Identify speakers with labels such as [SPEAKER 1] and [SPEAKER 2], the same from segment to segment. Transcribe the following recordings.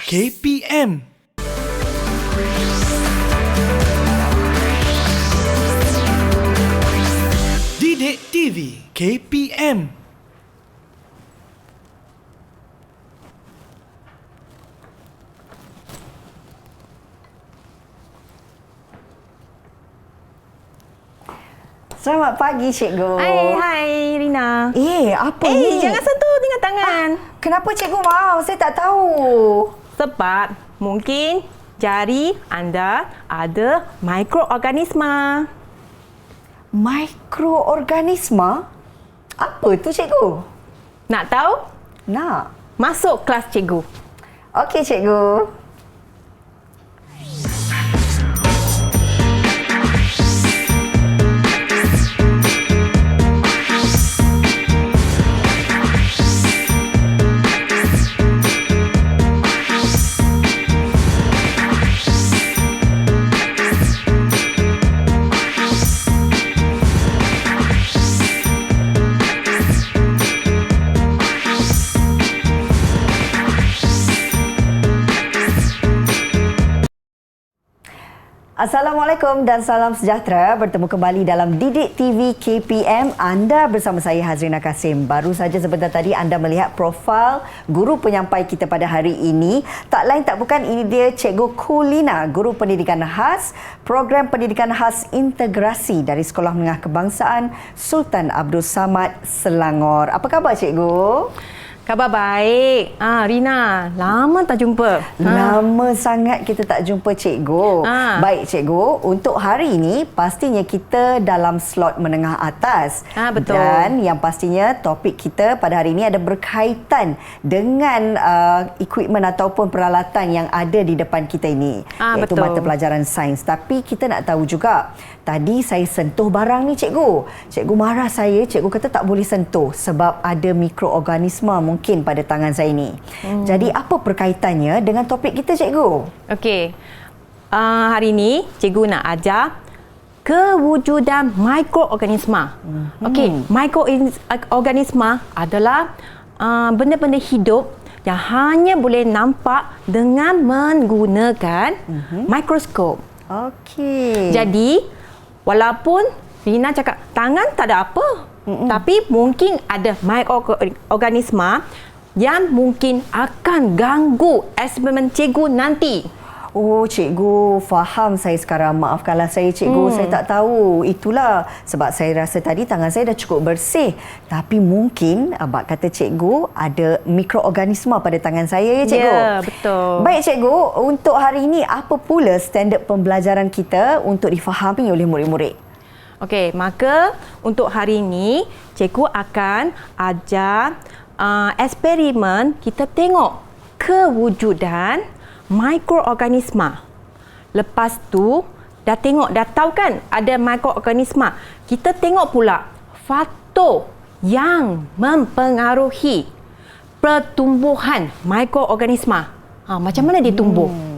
[SPEAKER 1] KPM. Didik TV KPM.
[SPEAKER 2] Selamat pagi, Cikgu.
[SPEAKER 3] Hai Rina.
[SPEAKER 2] Apa ni?
[SPEAKER 3] Jangan sentuh dengan tangan.
[SPEAKER 2] Kenapa Cikgu mau? Saya tak tahu.
[SPEAKER 3] Sebab mungkin jari anda ada mikroorganisma.
[SPEAKER 2] Mikroorganisma? Apa tu, Cikgu?
[SPEAKER 3] Nak tahu?
[SPEAKER 2] Nak.
[SPEAKER 3] Masuk kelas cikgu.
[SPEAKER 2] Okey, Cikgu. Assalamualaikum dan salam sejahtera. Bertemu kembali dalam Didik TV KPM. Anda bersama saya Hazrina Kasim. Baru saja sebentar tadi anda melihat profil guru penyampai kita pada hari ini. Tak lain tak bukan, ini dia Cikgu Kulina, Guru Pendidikan Khas, Program Pendidikan Khas Integrasi dari Sekolah Menengah Kebangsaan Sultan Abdul Samad, Selangor. Apa khabar, Cikgu?
[SPEAKER 3] Khabar baik. Rina, lama tak jumpa.
[SPEAKER 2] Lama sangat kita tak jumpa, Cikgu. Baik, Cikgu. Untuk hari ini, pastinya kita dalam slot menengah atas.
[SPEAKER 3] Betul.
[SPEAKER 2] Dan yang pastinya topik kita pada hari ini ada berkaitan dengan equipment ataupun peralatan yang ada di depan kita ini. Iaitu
[SPEAKER 3] betul.
[SPEAKER 2] mata pelajaran sains. Tapi kita nak tahu juga, tadi saya sentuh barang ni, Cikgu. Cikgu marah saya. Cikgu kata tak boleh sentuh sebab ada mikroorganisma mungkin pada tangan saya ni. Jadi apa perkaitannya dengan topik kita, Cikgu?
[SPEAKER 3] Okey. Hari ini cikgu nak ajar kewujudan mikroorganisma. Okey, mikroorganisma adalah benda-benda hidup yang hanya boleh nampak dengan menggunakan mikroskop.
[SPEAKER 2] Okey.
[SPEAKER 3] Jadi, walaupun Rina cakap tangan tak ada apa, tapi mungkin ada mikroorganisma yang mungkin akan ganggu eksperimen cikgu nanti.
[SPEAKER 2] Oh, Cikgu, faham saya sekarang. Maafkanlah saya, Cikgu. Saya tak tahu. Itulah sebab saya rasa tadi tangan saya dah cukup bersih. Tapi mungkin, abang kata Cikgu, ada mikroorganisma pada tangan saya, ya, Cikgu?
[SPEAKER 3] Ya, betul.
[SPEAKER 2] Baik, Cikgu. Untuk hari ini, apa pula standard pembelajaran kita untuk difahami oleh murid-murid?
[SPEAKER 3] Okey, maka untuk hari ini, cikgu akan ajar eksperimen kita tengok kewujudan mikroorganisma. Lepas tu, dah tahu kan ada mikroorganisma. Kita tengok pula faktor yang mempengaruhi pertumbuhan mikroorganisma. Macam mana dia tumbuh?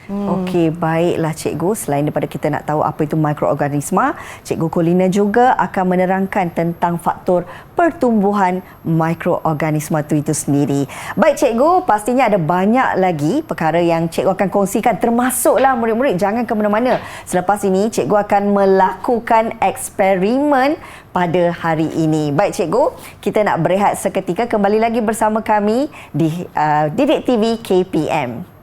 [SPEAKER 2] Okey, baiklah, Cikgu. Selain daripada kita nak tahu apa itu mikroorganisma, Cikgu Kulina juga akan menerangkan tentang faktor pertumbuhan mikroorganisma itu sendiri. Baik, Cikgu, pastinya ada banyak lagi perkara yang Cikgu akan kongsikan, termasuklah murid-murid jangan ke mana-mana. Selepas ini, Cikgu akan melakukan eksperimen pada hari ini. Baik, Cikgu, kita nak berehat seketika. Kembali lagi bersama kami di Didik TV KPM.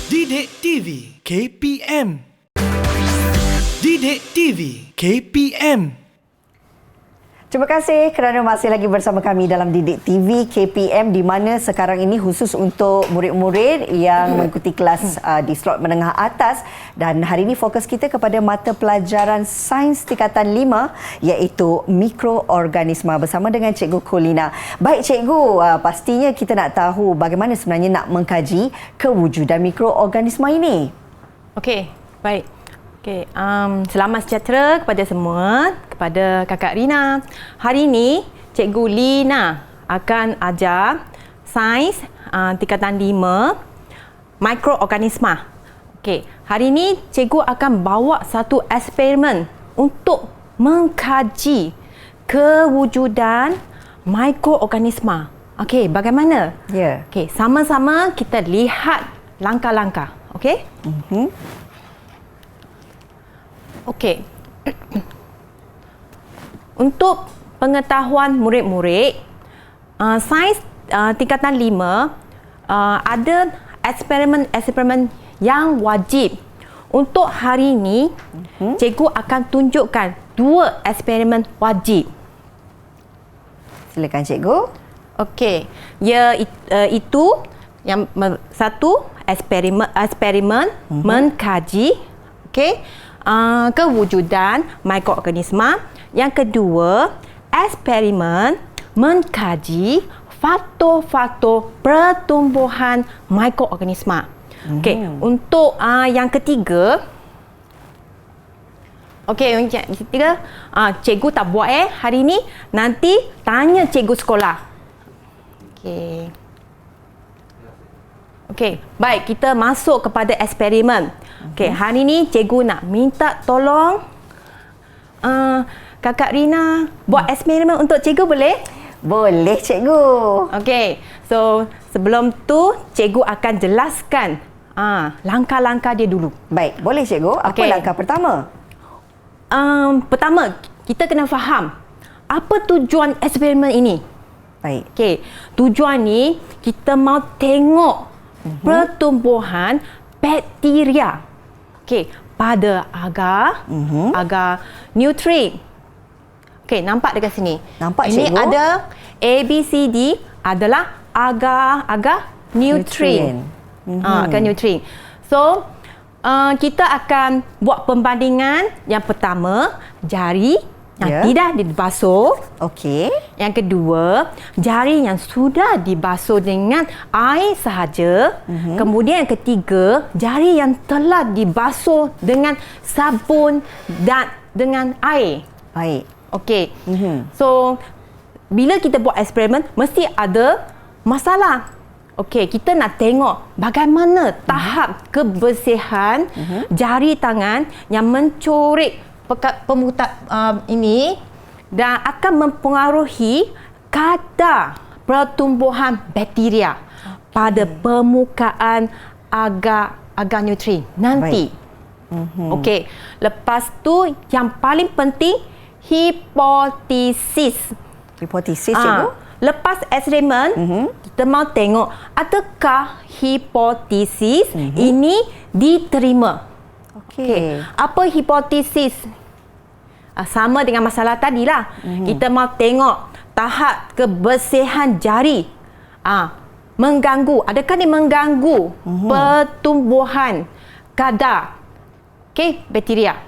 [SPEAKER 1] Didik TV KPM. Didik TV KPM.
[SPEAKER 2] Terima kasih kerana masih lagi bersama kami dalam Didik TV KPM, di mana sekarang ini khusus untuk murid-murid yang mengikuti kelas di slot menengah atas, dan hari ini fokus kita kepada mata pelajaran sains tingkatan 5 iaitu mikroorganisma bersama dengan Cikgu Kulina. Baik, Cikgu, pastinya kita nak tahu bagaimana sebenarnya nak mengkaji kewujudan mikroorganisma ini.
[SPEAKER 3] Okey, baik. Okey, selamat sejahtera kepada semua, kepada Kakak Rina. Hari ini Cikgu Lina akan ajar sains tingkatan 5 mikroorganisma. Okey, hari ini cikgu akan bawa satu eksperimen untuk mengkaji kewujudan mikroorganisma. Okey, bagaimana?
[SPEAKER 2] Ya.
[SPEAKER 3] Okey, sama-sama kita lihat langkah-langkah. Okey? Okey. Untuk pengetahuan murid-murid, sains tingkatan 5 ada eksperimen-eksperimen yang wajib. Untuk hari ini, cikgu akan tunjukkan 2 eksperimen wajib.
[SPEAKER 2] Silakan cikgu.
[SPEAKER 3] Okey, itu yang satu eksperimen mengkaji kewujudan mikroorganisma. Yang kedua, eksperimen mengkaji faktor-faktor pertumbuhan mikroorganisma. Okey, untuk yang ketiga, cikgu tak buat hari ini, nanti tanya cikgu sekolah. Okey, baik, kita masuk kepada eksperimen. Okey, hari ini cikgu nak minta tolong Kakak Rina buat eksperimen untuk cikgu, boleh?
[SPEAKER 2] Boleh cikgu.
[SPEAKER 3] Okey, so sebelum tu cikgu akan jelaskan langkah-langkah dia dulu.
[SPEAKER 2] Baik, boleh cikgu. Apa
[SPEAKER 3] Okey.
[SPEAKER 2] langkah pertama?
[SPEAKER 3] Pertama, kita kena faham apa tujuan eksperimen ini.
[SPEAKER 2] Baik.
[SPEAKER 3] Okey, tujuan ni kita mau tengok pertumbuhan bakteria. Okey, pada agar nutrien. Okey, nampak dekat sini.
[SPEAKER 2] Nampak,
[SPEAKER 3] ini
[SPEAKER 2] cikgu.
[SPEAKER 3] ada A, B, C, D adalah agar nutrien. Agar nutrien. So, kita akan buat perbandingan. Yang pertama, jari yang tidak dibasuh.
[SPEAKER 2] Okey.
[SPEAKER 3] Yang kedua, jari yang sudah dibasuh dengan air sahaja. Kemudian yang ketiga, jari yang telah dibasuh dengan sabun dan dengan air.
[SPEAKER 2] Baik.
[SPEAKER 3] Okey. So, bila kita buat eksperimen, mesti ada masalah. Okey, kita nak tengok bagaimana tahap kebersihan jari tangan yang mencorek ini dan akan mempengaruhi kadar pertumbuhan bakteria pada permukaan agar nutrien nanti. Okey, lepas tu yang paling penting hipotesis.
[SPEAKER 2] Hipotesis cikgu.
[SPEAKER 3] Lepas eksperimen, kita mau tengok adakah hipotesis ini diterima.
[SPEAKER 2] Okey.
[SPEAKER 3] Apa hipotesis? Sama dengan masalah tadilah. Kita mau tengok tahap kebersihan jari. Mengganggu. Adakah dia mengganggu pertumbuhan kadar bakteria.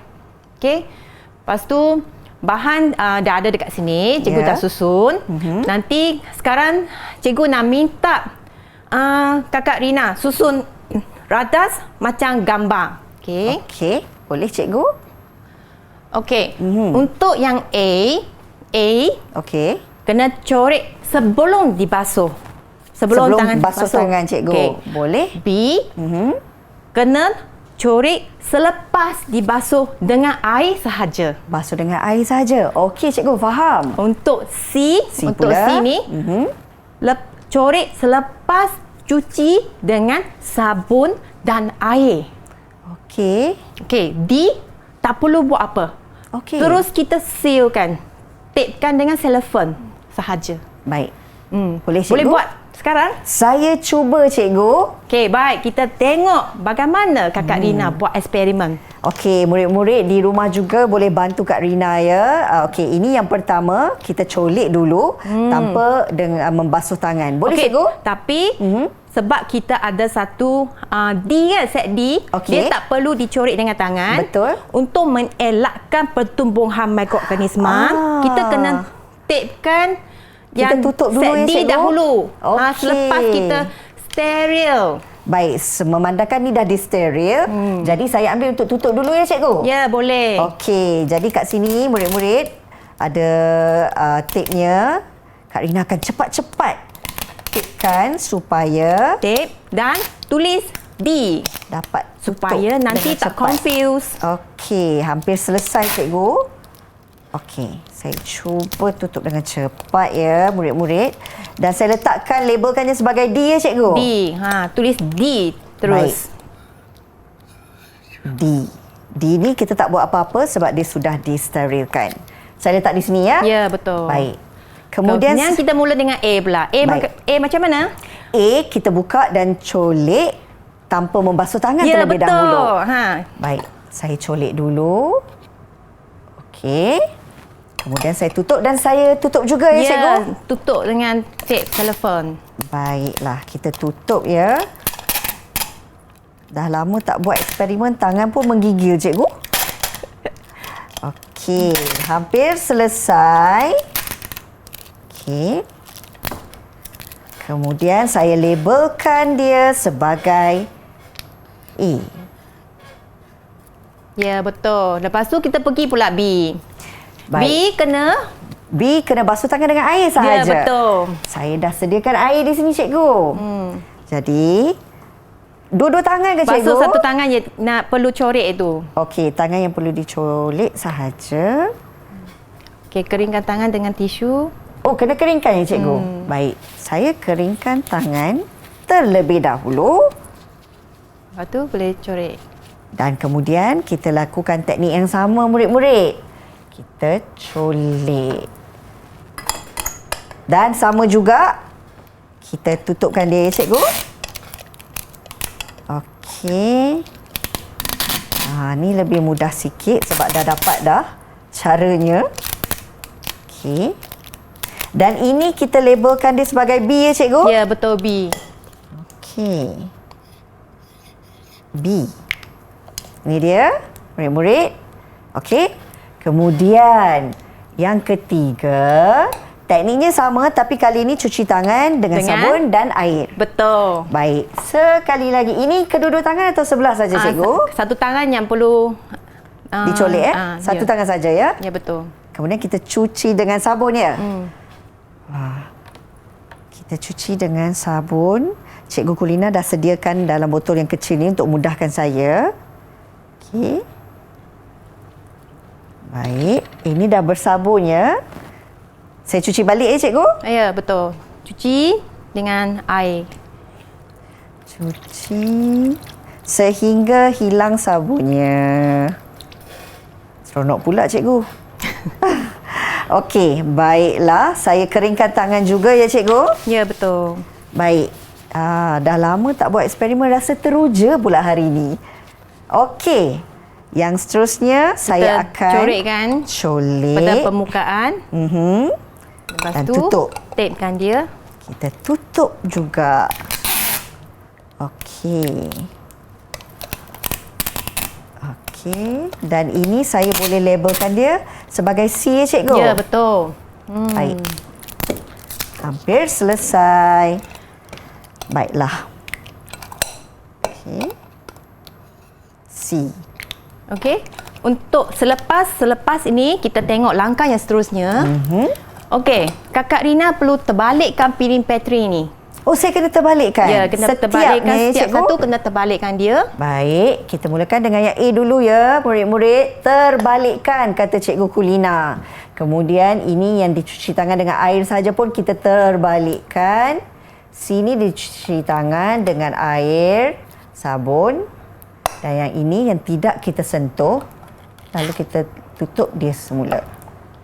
[SPEAKER 3] Lepas tu bahan dah ada dekat sini. Cikgu dah susun. Nanti sekarang cikgu nak minta Kakak Rina susun radas macam gambar.
[SPEAKER 2] Okey. Boleh cikgu?
[SPEAKER 3] Okey. Untuk yang A
[SPEAKER 2] Okey.
[SPEAKER 3] kena corek sebelum dibasuh. Sebelum tangan
[SPEAKER 2] basuh tangan cikgu.
[SPEAKER 3] Okey.
[SPEAKER 2] Boleh?
[SPEAKER 3] B kena corek selepas dibasuh dengan air sahaja.
[SPEAKER 2] Basuh dengan air saja. Okey cikgu, faham.
[SPEAKER 3] Untuk C untuk
[SPEAKER 2] pula.
[SPEAKER 3] C ni corek selepas cuci dengan sabun dan air.
[SPEAKER 2] Okey.
[SPEAKER 3] Okey, D tak perlu buat apa.
[SPEAKER 2] Okey.
[SPEAKER 3] Terus kita sealkan. Tapekan dengan cellophane sahaja.
[SPEAKER 2] Baik. Boleh cikgu?
[SPEAKER 3] Boleh buat sekarang?
[SPEAKER 2] Saya cuba cikgu.
[SPEAKER 3] Okey, baik. Kita tengok bagaimana Kakak Rina buat eksperimen.
[SPEAKER 2] Okey, murid-murid di rumah juga boleh bantu Kak Rina ya. Okey, ini yang pertama, kita colek dulu tanpa dengan membasuh tangan. Boleh
[SPEAKER 3] Okey,
[SPEAKER 2] cikgu?
[SPEAKER 3] tapi sebab kita ada satu D kan, set D,
[SPEAKER 2] Okey.
[SPEAKER 3] dia tak perlu dicorek dengan tangan.
[SPEAKER 2] Betul.
[SPEAKER 3] Untuk mengelakkan pertumbuhan mikroorganisma, kita kena tapekan
[SPEAKER 2] Kita
[SPEAKER 3] yang
[SPEAKER 2] tutup dulu
[SPEAKER 3] set
[SPEAKER 2] ya,
[SPEAKER 3] D
[SPEAKER 2] cikgu?
[SPEAKER 3] dahulu.
[SPEAKER 2] Okey.
[SPEAKER 3] Selepas kita steril.
[SPEAKER 2] Baik, memandangkan ni dah disteril. Jadi saya ambil untuk tutup dulu ya cikgu?
[SPEAKER 3] Ya, boleh.
[SPEAKER 2] Okey, jadi kat sini murid-murid ada tapenya. Kak Rina akan cepat-cepat tapekan supaya
[SPEAKER 3] Tape dan tulis D.
[SPEAKER 2] dapat tutup
[SPEAKER 3] Supaya nanti
[SPEAKER 2] dengan
[SPEAKER 3] tak
[SPEAKER 2] cepat.
[SPEAKER 3] confuse.
[SPEAKER 2] Okey, hampir selesai cikgu. Okey, saya cuba tutup dengan cepat ya murid-murid. Dan saya letakkan labelkannya sebagai D ya cikgu?
[SPEAKER 3] D. Tulis D terus.
[SPEAKER 2] D. D ni kita tak buat apa-apa sebab dia sudah disterilkan. Saya letak di sini ya?
[SPEAKER 3] Ya, betul.
[SPEAKER 2] Baik. Kemudian
[SPEAKER 3] kita mula dengan A pula.
[SPEAKER 2] Baik.
[SPEAKER 3] A macam mana?
[SPEAKER 2] A kita buka dan colek tanpa membasuh tangan
[SPEAKER 3] Ya,
[SPEAKER 2] terlebih
[SPEAKER 3] betul.
[SPEAKER 2] dahulu.
[SPEAKER 3] Ha.
[SPEAKER 2] Baik, saya colek dulu. Okey. Kemudian saya tutup dan saya tutup juga ya, cikgu?
[SPEAKER 3] Tutup dengan tape telefon.
[SPEAKER 2] Baiklah, kita tutup ya. Dah lama tak buat eksperimen, tangan pun menggigil cikgu. Okey, hampir selesai. Okey. Kemudian saya labelkan dia sebagai A.
[SPEAKER 3] Ya, betul. Lepas tu kita pergi pula B.
[SPEAKER 2] Baik.
[SPEAKER 3] B kena
[SPEAKER 2] basuh tangan dengan air sahaja.
[SPEAKER 3] Ya, betul.
[SPEAKER 2] Saya dah sediakan air di sini cikgu. Jadi, dua-dua tangan ke cikgu?
[SPEAKER 3] Basuh satu tangan je nak perlu corek itu.
[SPEAKER 2] Okey, tangan yang perlu dicolek sahaja.
[SPEAKER 3] Okey, keringkan tangan dengan tisu.
[SPEAKER 2] Oh, kena keringkan ya cikgu? Baik, saya keringkan tangan terlebih dahulu.
[SPEAKER 3] Lepas tu boleh corek.
[SPEAKER 2] Dan kemudian kita lakukan teknik yang sama murid-murid. Kita colek. Dan sama juga, kita tutupkan dia ya cikgu. Okey. Ni lebih mudah sikit sebab dah dapat dah caranya. Okey. Dan ini kita labelkan dia sebagai B ya cikgu?
[SPEAKER 3] Ya, betul B.
[SPEAKER 2] Okey. B. Ini dia, murid-murid. Okey. Kemudian, yang ketiga, tekniknya sama tapi kali ini cuci tangan dengan sabun dan air.
[SPEAKER 3] Betul.
[SPEAKER 2] Baik. Sekali lagi. Ini kedua-dua tangan atau sebelah saja cikgu?
[SPEAKER 3] Satu tangan yang perlu
[SPEAKER 2] dicolek Satu tangan saja ya?
[SPEAKER 3] Ya, betul.
[SPEAKER 2] Kemudian kita cuci dengan sabun ya? Kita cuci dengan sabun. Cikgu Kulina dah sediakan dalam botol yang kecil ni untuk mudahkan saya. Okey. Baik. Ini dah bersabun ya. Saya cuci balik ya cikgu?
[SPEAKER 3] Ya, betul. Cuci dengan air.
[SPEAKER 2] Cuci sehingga hilang sabunnya. Seronok pula cikgu. Okey, baiklah. Saya keringkan tangan juga ya cikgu?
[SPEAKER 3] Ya, betul.
[SPEAKER 2] Baik. Dah lama tak buat eksperimen, rasa teruja pula hari ini. Okey. Yang seterusnya saya akan
[SPEAKER 3] corekkan
[SPEAKER 2] colek
[SPEAKER 3] pada permukaan. Lepas
[SPEAKER 2] dan
[SPEAKER 3] tu
[SPEAKER 2] tutup.
[SPEAKER 3] tapekan dia.
[SPEAKER 2] Kita tutup juga. Okey. Okey. Dan ini saya boleh labelkan dia sebagai C ya cikgu?
[SPEAKER 3] Ya, betul.
[SPEAKER 2] Baik. Hampir selesai. Baiklah. Okey. C.
[SPEAKER 3] Okey. Untuk selepas ini kita tengok langkah yang seterusnya. Okey, Kakak Rina perlu terbalikkan piring Petri ni.
[SPEAKER 2] Oh, saya kena terbalikkan?
[SPEAKER 3] Ya, kena terbalikkan setiap
[SPEAKER 2] cikgu?
[SPEAKER 3] satu kena terbalikkan dia.
[SPEAKER 2] Baik, kita mulakan dengan yang A dulu ya, murid-murid. Terbalikkan, kata Cikgu Kulina. Kemudian ini yang dicuci tangan dengan air saja pun kita terbalikkan. Sini dicuci tangan dengan air, sabun. Dan yang ini yang tidak kita sentuh. Lalu kita tutup dia semula.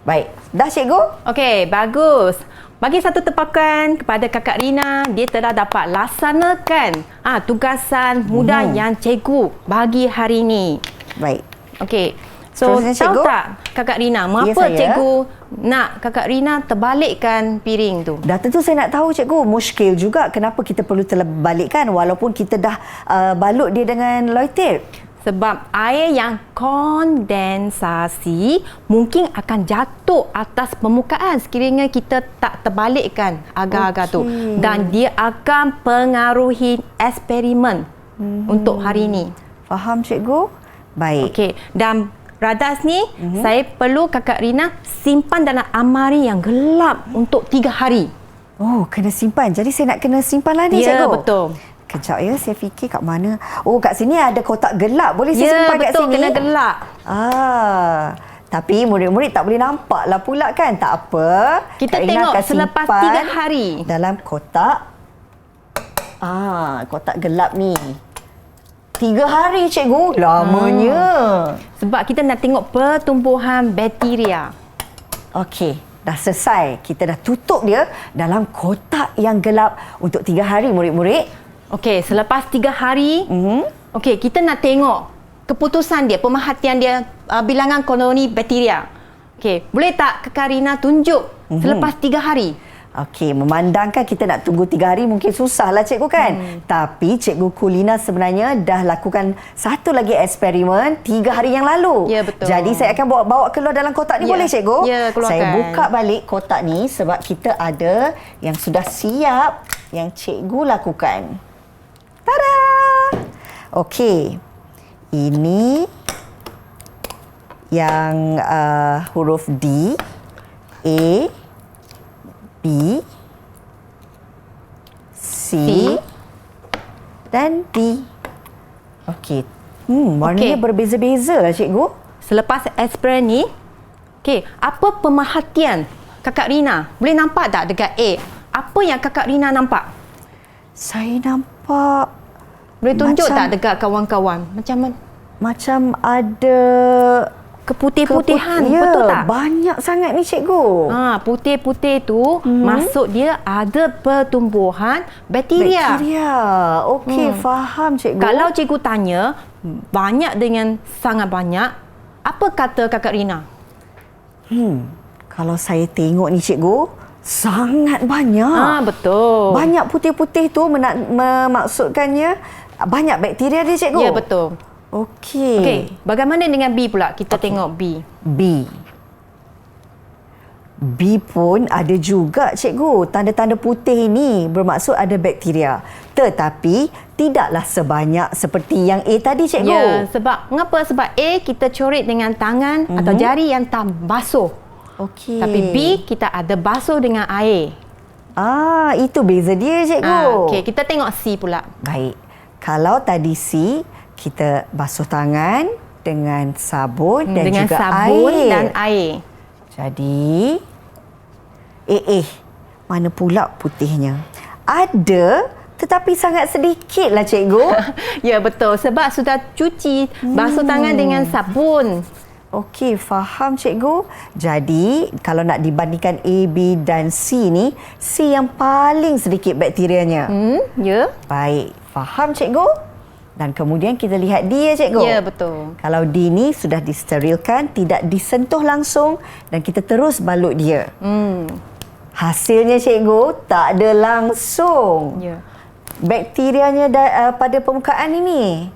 [SPEAKER 2] Baik, dah cikgu?
[SPEAKER 3] Okey, bagus. Bagi satu tepakan kepada Kakak Rina, dia telah dapat laksanakan tugasan mudah yang cikgu bagi hari ini.
[SPEAKER 2] Baik.
[SPEAKER 3] Okey. So,
[SPEAKER 2] Seterusnya,
[SPEAKER 3] tahu
[SPEAKER 2] cikgu?
[SPEAKER 3] tak Kakak Rina, mengapa
[SPEAKER 2] saya.
[SPEAKER 3] cikgu nak Kakak Rina terbalikkan piring tu?
[SPEAKER 2] Dah tentu saya nak tahu cikgu, muskil juga kenapa kita perlu terbalikkan walaupun kita dah balut dia dengan loy tape.
[SPEAKER 3] Sebab air yang kondensasi mungkin akan jatuh atas permukaan sekiranya kita tak terbalikkan agar-agar tu. Dan dia akan pengaruhi eksperimen untuk hari ini.
[SPEAKER 2] Faham cikgu? Baik.
[SPEAKER 3] Okey, dan radas ni saya perlu Kakak Rina simpan dalam amari yang gelap untuk 3 hari.
[SPEAKER 2] Oh, kena simpan. Jadi saya nak kena simpan lah ni, cikgu?
[SPEAKER 3] Ya, betul.
[SPEAKER 2] Kejap ya, saya fikir kat mana. Oh, kat sini ada kotak gelap. Boleh saya simpan kat
[SPEAKER 3] betul,
[SPEAKER 2] sini?
[SPEAKER 3] kena gelap.
[SPEAKER 2] Tapi murid-murid tak boleh nampak lah pula kan. Tak apa.
[SPEAKER 3] Kita
[SPEAKER 2] Kak Ina
[SPEAKER 3] tengok
[SPEAKER 2] akan
[SPEAKER 3] selepas
[SPEAKER 2] simpan
[SPEAKER 3] 3 hari.
[SPEAKER 2] dalam kotak. Kotak gelap ni. 3 hari, cikgu. Lamanya.
[SPEAKER 3] Sebab kita nak tengok pertumbuhan bakteria.
[SPEAKER 2] Okey. Dah selesai. Kita dah tutup dia dalam kotak yang gelap untuk 3 hari, murid-murid.
[SPEAKER 3] Okey, selepas 3 hari, okey, kita nak tengok keputusan dia, pemerhatian dia, bilangan koloni bakteria. Okey, boleh tak Kakak Rina tunjuk selepas 3 hari?
[SPEAKER 2] Okey, memandangkan kita nak tunggu 3 hari mungkin susah lah cikgu kan. Tapi cikgu Kulina sebenarnya dah lakukan satu lagi eksperimen 3 hari yang lalu.
[SPEAKER 3] Ya, betul.
[SPEAKER 2] Jadi saya akan bawa keluar dalam kotak ni,
[SPEAKER 3] Ya.
[SPEAKER 2] boleh cikgu?
[SPEAKER 3] Ya, keluarkan.
[SPEAKER 2] Saya buka balik kotak ni sebab kita ada yang sudah siap yang cikgu lakukan. Tada! Okey. Ini yang huruf D, A, B, C dan D. Okey. Warnanya
[SPEAKER 3] Okey.
[SPEAKER 2] berbeza-beza lah cikgu.
[SPEAKER 3] Selepas eksperimen ni, okey, apa pemerhatian Kakak Rina? Boleh nampak tak dekat A? Apa yang Kakak Rina nampak?
[SPEAKER 2] Saya nampak
[SPEAKER 3] Boleh tunjuk
[SPEAKER 2] Macam-
[SPEAKER 3] tak dekat kawan-kawan? Macam mana?
[SPEAKER 2] macam ada
[SPEAKER 3] Keputih-putihan,
[SPEAKER 2] ya,
[SPEAKER 3] betul tak?
[SPEAKER 2] banyak sangat ni cikgu.
[SPEAKER 3] Putih-putih tu maksud dia ada pertumbuhan bakteria.
[SPEAKER 2] Bakteria. Okey, faham cikgu.
[SPEAKER 3] Kalau cikgu tanya banyak dengan sangat banyak, apa kata Kakak Rina?
[SPEAKER 2] Kalau saya tengok ni cikgu, sangat banyak.
[SPEAKER 3] Betul.
[SPEAKER 2] Banyak putih-putih tu memaksudkannya banyak bakteria dia cikgu.
[SPEAKER 3] Ya, betul.
[SPEAKER 2] Okey.
[SPEAKER 3] Okey, bagaimana dengan B pula? Kita tengok B.
[SPEAKER 2] B. B pun ada juga cikgu. Tanda-tanda putih ini bermaksud ada bakteria. Tetapi tidaklah sebanyak seperti yang A tadi cikgu.
[SPEAKER 3] Ya, sebab mengapa? Sebab A kita coret dengan tangan atau jari yang tak basuh.
[SPEAKER 2] Okey.
[SPEAKER 3] Tapi B kita ada basuh dengan air.
[SPEAKER 2] Itu beza dia cikgu.
[SPEAKER 3] Okey, kita tengok C pula.
[SPEAKER 2] Baik. Kalau tadi C, kita basuh tangan dengan sabun dan
[SPEAKER 3] dengan
[SPEAKER 2] juga
[SPEAKER 3] sabun
[SPEAKER 2] air.
[SPEAKER 3] dan air.
[SPEAKER 2] Jadi, mana pula putihnya? Ada, tetapi sangat sedikit lah cikgu.
[SPEAKER 3] Ya, betul. Sebab sudah cuci, basuh tangan dengan sabun.
[SPEAKER 2] Okey, faham cikgu. Jadi, kalau nak dibandingkan A, B dan C ni, C yang paling sedikit bakterianya.
[SPEAKER 3] Ya.
[SPEAKER 2] Baik, faham cikgu? Dan kemudian kita lihat D ya cikgu.
[SPEAKER 3] Ya, betul.
[SPEAKER 2] Kalau D ni sudah disterilkan, tidak disentuh langsung dan kita terus balut dia. Hasilnya cikgu tak ada langsung.
[SPEAKER 3] Ya.
[SPEAKER 2] Bakterianya pada permukaan ini.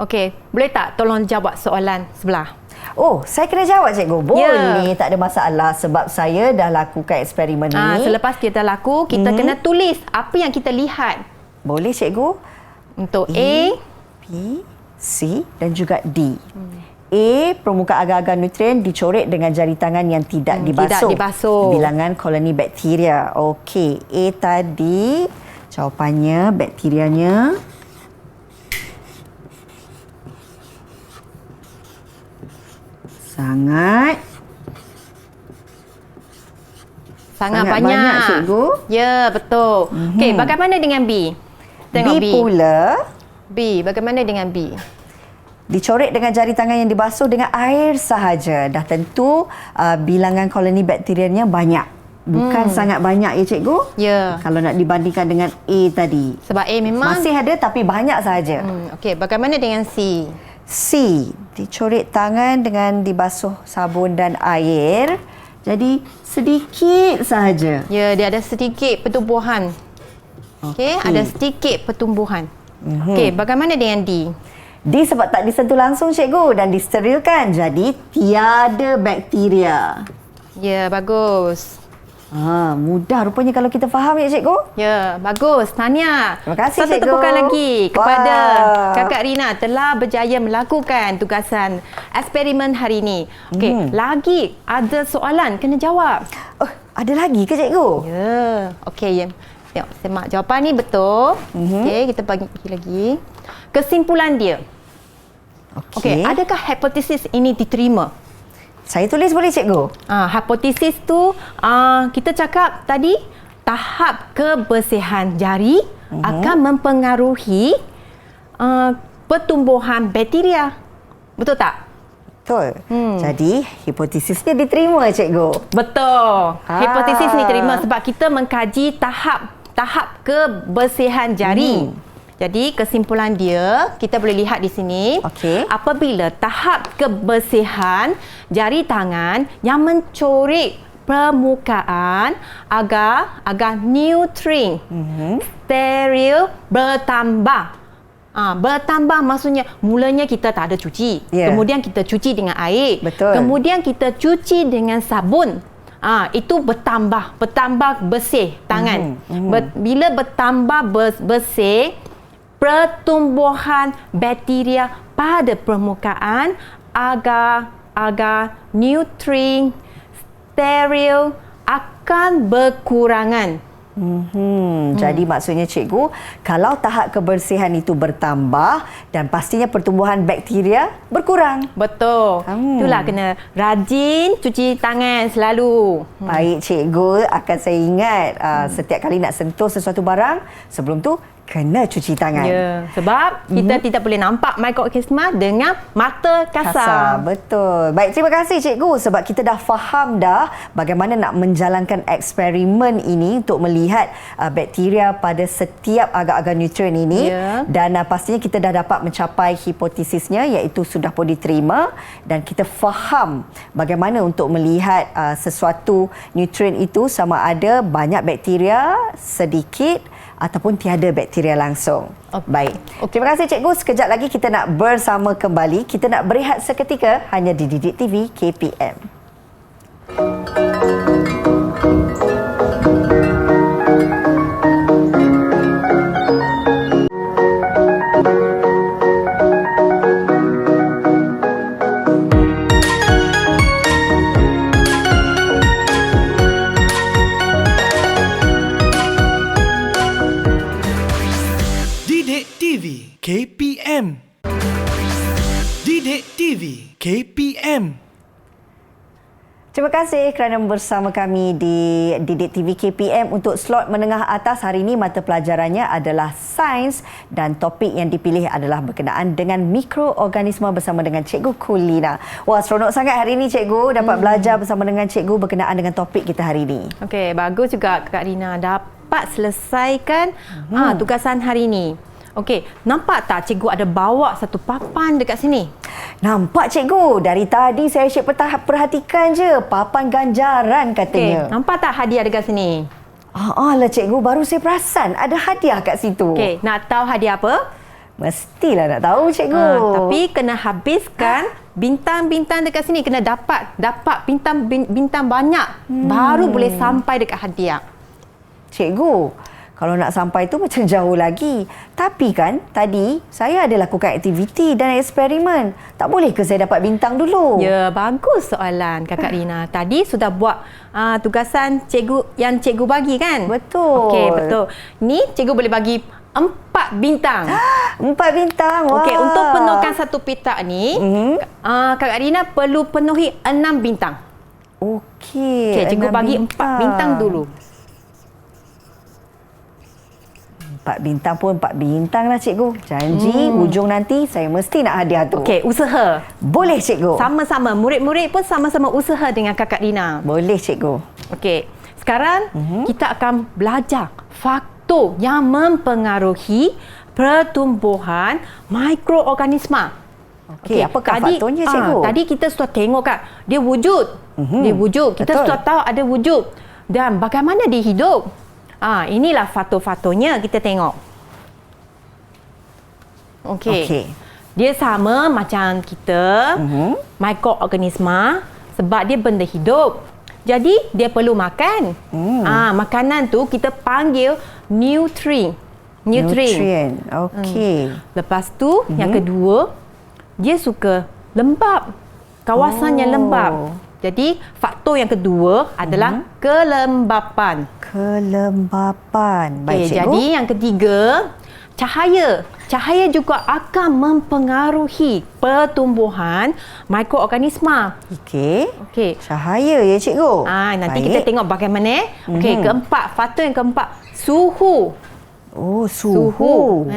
[SPEAKER 3] Okey, boleh tak tolong jawab soalan sebelah?
[SPEAKER 2] Oh, saya kena jawab cikgu.
[SPEAKER 3] Ya.
[SPEAKER 2] Boleh, tak ada masalah sebab saya dah lakukan eksperimen ni.
[SPEAKER 3] Selepas kita laku, kita kena tulis apa yang kita lihat.
[SPEAKER 2] Boleh cikgu?
[SPEAKER 3] Untuk
[SPEAKER 2] E,
[SPEAKER 3] A,
[SPEAKER 2] B, C dan juga D. A, permukaan agar-agar nutrien dicoret dengan jari tangan yang tidak dibasuh.
[SPEAKER 3] tidak dibasuh.
[SPEAKER 2] Bilangan koloni bakteria. Okey, A tadi jawapannya bakterianya sangat
[SPEAKER 3] banyak.
[SPEAKER 2] cikgu.
[SPEAKER 3] Ya, betul. Okey, bagaimana dengan B? Tengok B.
[SPEAKER 2] Pula
[SPEAKER 3] B, bagaimana dengan B?
[SPEAKER 2] dicoret dengan jari tangan yang dibasuh dengan air sahaja. Dah tentu bilangan koloni bakterianya banyak. Bukan sangat banyak ya cikgu.
[SPEAKER 3] Ya.
[SPEAKER 2] Kalau nak dibandingkan dengan A tadi.
[SPEAKER 3] Sebab A memang
[SPEAKER 2] Masih ada tapi banyak sahaja.
[SPEAKER 3] Okey, bagaimana dengan C?
[SPEAKER 2] C, dicoret tangan dengan dibasuh sabun dan air. Jadi sedikit sahaja.
[SPEAKER 3] Ya, dia ada sedikit pertumbuhan. Okey, ada sedikit pertumbuhan. Okey, bagaimana dengan D?
[SPEAKER 2] Disebab tak disentuh langsung cikgu dan disterilkan, jadi tiada bakteria.
[SPEAKER 3] Ya, bagus.
[SPEAKER 2] Mudah rupanya kalau kita faham ya cikgu.
[SPEAKER 3] Ya, bagus. Tahniah.
[SPEAKER 2] Terima kasih,
[SPEAKER 3] Satu
[SPEAKER 2] cikgu.
[SPEAKER 3] tepukan lagi kepada
[SPEAKER 2] Wah.
[SPEAKER 3] Kakak Rina telah berjaya melakukan tugasan eksperimen hari ini. Okey, lagi ada soalan kena jawab.
[SPEAKER 2] Oh, ada lagi ke cikgu?
[SPEAKER 3] Ya. Okey, ya. Tengok, semak jawapan ni betul. Okey, kita bagi lagi. Kesimpulan dia. Okey, adakah hipotesis ini diterima?
[SPEAKER 2] Saya tulis boleh cikgu?
[SPEAKER 3] Hipotesis tu kita cakap tadi tahap kebersihan jari akan mempengaruhi pertumbuhan bakteria. Betul tak?
[SPEAKER 2] Betul. Jadi hipotesisnya diterima cikgu.
[SPEAKER 3] Betul. Hipotesis ni terima sebab kita mengkaji tahap kebersihan jari. Jadi kesimpulan dia kita boleh lihat di sini.
[SPEAKER 2] Okey.
[SPEAKER 3] Apabila tahap kebersihan jari tangan yang mencorek permukaan agar nutrien steril bertambah. Bertambah maksudnya mulanya kita tak ada cuci. Kemudian kita cuci dengan air.
[SPEAKER 2] Betul.
[SPEAKER 3] Kemudian kita cuci dengan sabun. Itu bertambah bersih tangan. Bila bertambah bersih, pertumbuhan bakteria pada permukaan agar nutrien steril akan berkurangan.
[SPEAKER 2] Jadi maksudnya cikgu, kalau tahap kebersihan itu bertambah dan pastinya pertumbuhan bakteria berkurang.
[SPEAKER 3] Betul. Itulah kena rajin cuci tangan selalu.
[SPEAKER 2] Baik cikgu, akan saya ingat setiap kali nak sentuh sesuatu barang, sebelum tu kena cuci tangan.
[SPEAKER 3] Ya, sebab kita tidak boleh nampak mikroorganisma dengan mata kasar.
[SPEAKER 2] Betul. Baik, terima kasih cikgu sebab kita dah faham dah bagaimana nak menjalankan eksperimen ini untuk melihat bakteria pada setiap agar-agar nutrien ini. Dan pastinya kita dah dapat mencapai hipotesisnya iaitu sudah pun diterima dan kita faham bagaimana untuk melihat sesuatu nutrien itu sama ada banyak bakteria, sedikit ataupun tiada bakteria langsung. Baik. Terima kasih cikgu. Sekejap lagi kita nak bersama kembali. Kita nak berehat seketika hanya di Didik TV KPM.
[SPEAKER 1] Didik TV KPM. Didik TV KPM.
[SPEAKER 2] Terima kasih kerana bersama kami di Didik TV KPM untuk slot menengah atas. Hari ini mata pelajarannya adalah sains dan topik yang dipilih adalah berkenaan dengan mikroorganisma bersama dengan Cikgu Kulina. Wah, seronok sangat hari ini cikgu dapat belajar bersama dengan cikgu berkenaan dengan topik kita hari ini.
[SPEAKER 3] Okey, bagus juga Kak Rina dapat selesaikan tugasan hari ini. Okey, nampak tak cikgu ada bawa satu papan dekat sini?
[SPEAKER 2] Nampak cikgu, dari tadi saya asyik perhatikan je papan ganjaran katanya.
[SPEAKER 3] Okey, nampak tak hadiah dekat sini?
[SPEAKER 2] Lah cikgu, baru saya perasan ada hadiah kat situ.
[SPEAKER 3] Okey, nak tahu hadiah apa?
[SPEAKER 2] Mestilah nak tahu cikgu.
[SPEAKER 3] Tapi kena habiskan bintang-bintang dekat sini, kena dapat bintang banyak baru boleh sampai dekat hadiah.
[SPEAKER 2] Cikgu, kalau nak sampai tu macam jauh lagi. Tapi kan tadi saya ada lakukan aktiviti dan eksperimen. Tak boleh ke saya dapat bintang dulu?
[SPEAKER 3] Ya, bagus soalan Kakak Rina. Tadi sudah buat tugasan yang cikgu bagi kan?
[SPEAKER 2] Betul.
[SPEAKER 3] Okey, betul. Ni cikgu boleh bagi 4 bintang.
[SPEAKER 2] 4 bintang. Wah.
[SPEAKER 3] Okey, untuk penuhkan satu petak ni, Kakak Rina perlu penuhi 6 bintang.
[SPEAKER 2] Okey.
[SPEAKER 3] Okey, cikgu bagi 4 bintang dulu.
[SPEAKER 2] 4 bintang pun 4 bintang lah cikgu. Janji ujung nanti saya mesti nak hadiah tu.
[SPEAKER 3] Okey, usaha.
[SPEAKER 2] Boleh cikgu?
[SPEAKER 3] Sama-sama. Murid-murid pun sama-sama usaha dengan Kakak Rina.
[SPEAKER 2] Boleh cikgu.
[SPEAKER 3] Okey. Sekarang kita akan belajar faktor yang mempengaruhi pertumbuhan mikroorganisma.
[SPEAKER 2] Okey, apakah faktornya cikgu?
[SPEAKER 3] Tadi kita sudah tengok kan, dia wujud. Dia wujud. Kita
[SPEAKER 2] Betul.
[SPEAKER 3] sudah tahu ada wujud. Dan bagaimana dia hidup? Inilah faktor-faktornya kita tengok. Okey. Dia sama macam kita, mikroorganisma, sebab dia benda hidup. Jadi, dia perlu makan. Makanan tu kita panggil nutrient.
[SPEAKER 2] Nutrient. Okey.
[SPEAKER 3] Lepas tu, yang kedua, dia suka lembap. Kawasan yang lembap. Jadi, faktor yang kedua adalah kelembapan.
[SPEAKER 2] Kelembapan. Baik,
[SPEAKER 3] Okey,
[SPEAKER 2] cikgu.
[SPEAKER 3] jadi yang ketiga, cahaya. Cahaya juga akan mempengaruhi pertumbuhan mikroorganisma.
[SPEAKER 2] Okey.
[SPEAKER 3] Okey.
[SPEAKER 2] Cahaya ya, cikgu.
[SPEAKER 3] Nanti
[SPEAKER 2] Baik.
[SPEAKER 3] kita tengok bagaimana. Okey, keempat, faktor yang keempat, suhu.
[SPEAKER 2] Oh, suhu.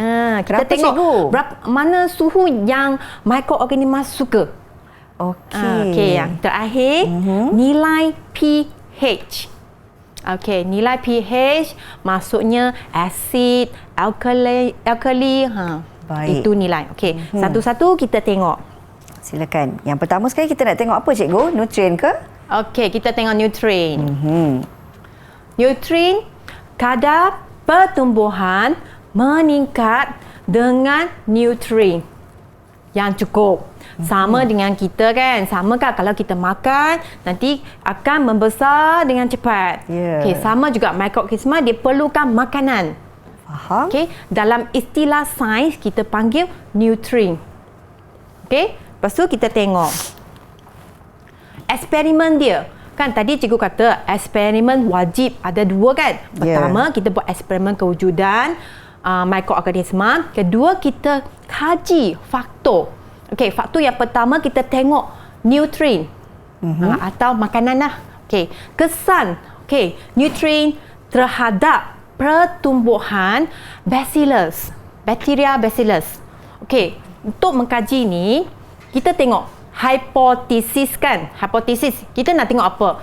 [SPEAKER 3] Kita
[SPEAKER 2] Berapa,
[SPEAKER 3] tengok
[SPEAKER 2] cikgu?
[SPEAKER 3] mana suhu yang mikroorganisma suka.
[SPEAKER 2] Okey.
[SPEAKER 3] Okey, yang terakhir, nilai pH. Okey, nilai pH maksudnya asid, alkali.
[SPEAKER 2] Baik.
[SPEAKER 3] Itu nilai. Okey, satu-satu kita tengok.
[SPEAKER 2] Silakan. Yang pertama sekali kita nak tengok apa, cikgu? Nutrien ke?
[SPEAKER 3] Okey, kita tengok nutrien. Nutrien, kadar pertumbuhan meningkat dengan nutrien yang cukup. Sama dengan kita kan. Sama kan kalau kita makan, nanti akan membesar dengan cepat.
[SPEAKER 2] Ya.
[SPEAKER 3] Okey, sama juga mikroorganisma, dia perlukan makanan.
[SPEAKER 2] Faham?
[SPEAKER 3] Okey, dalam istilah sains kita panggil nutrient. Okey, lepas tu kita tengok eksperimen dia. Kan tadi cikgu kata eksperimen wajib ada dua kan. Pertama, kita buat eksperimen kewujudan mikroorganisma. Kedua, kita kaji faktor. Okey, faktor yang pertama kita tengok nutrien atau makanan lah. Okey, kesan nutrien terhadap pertumbuhan bacillus, bakteria bacillus. Okey, untuk mengkaji ni kita tengok hipotesis kan. Hipotesis kita nak tengok apa?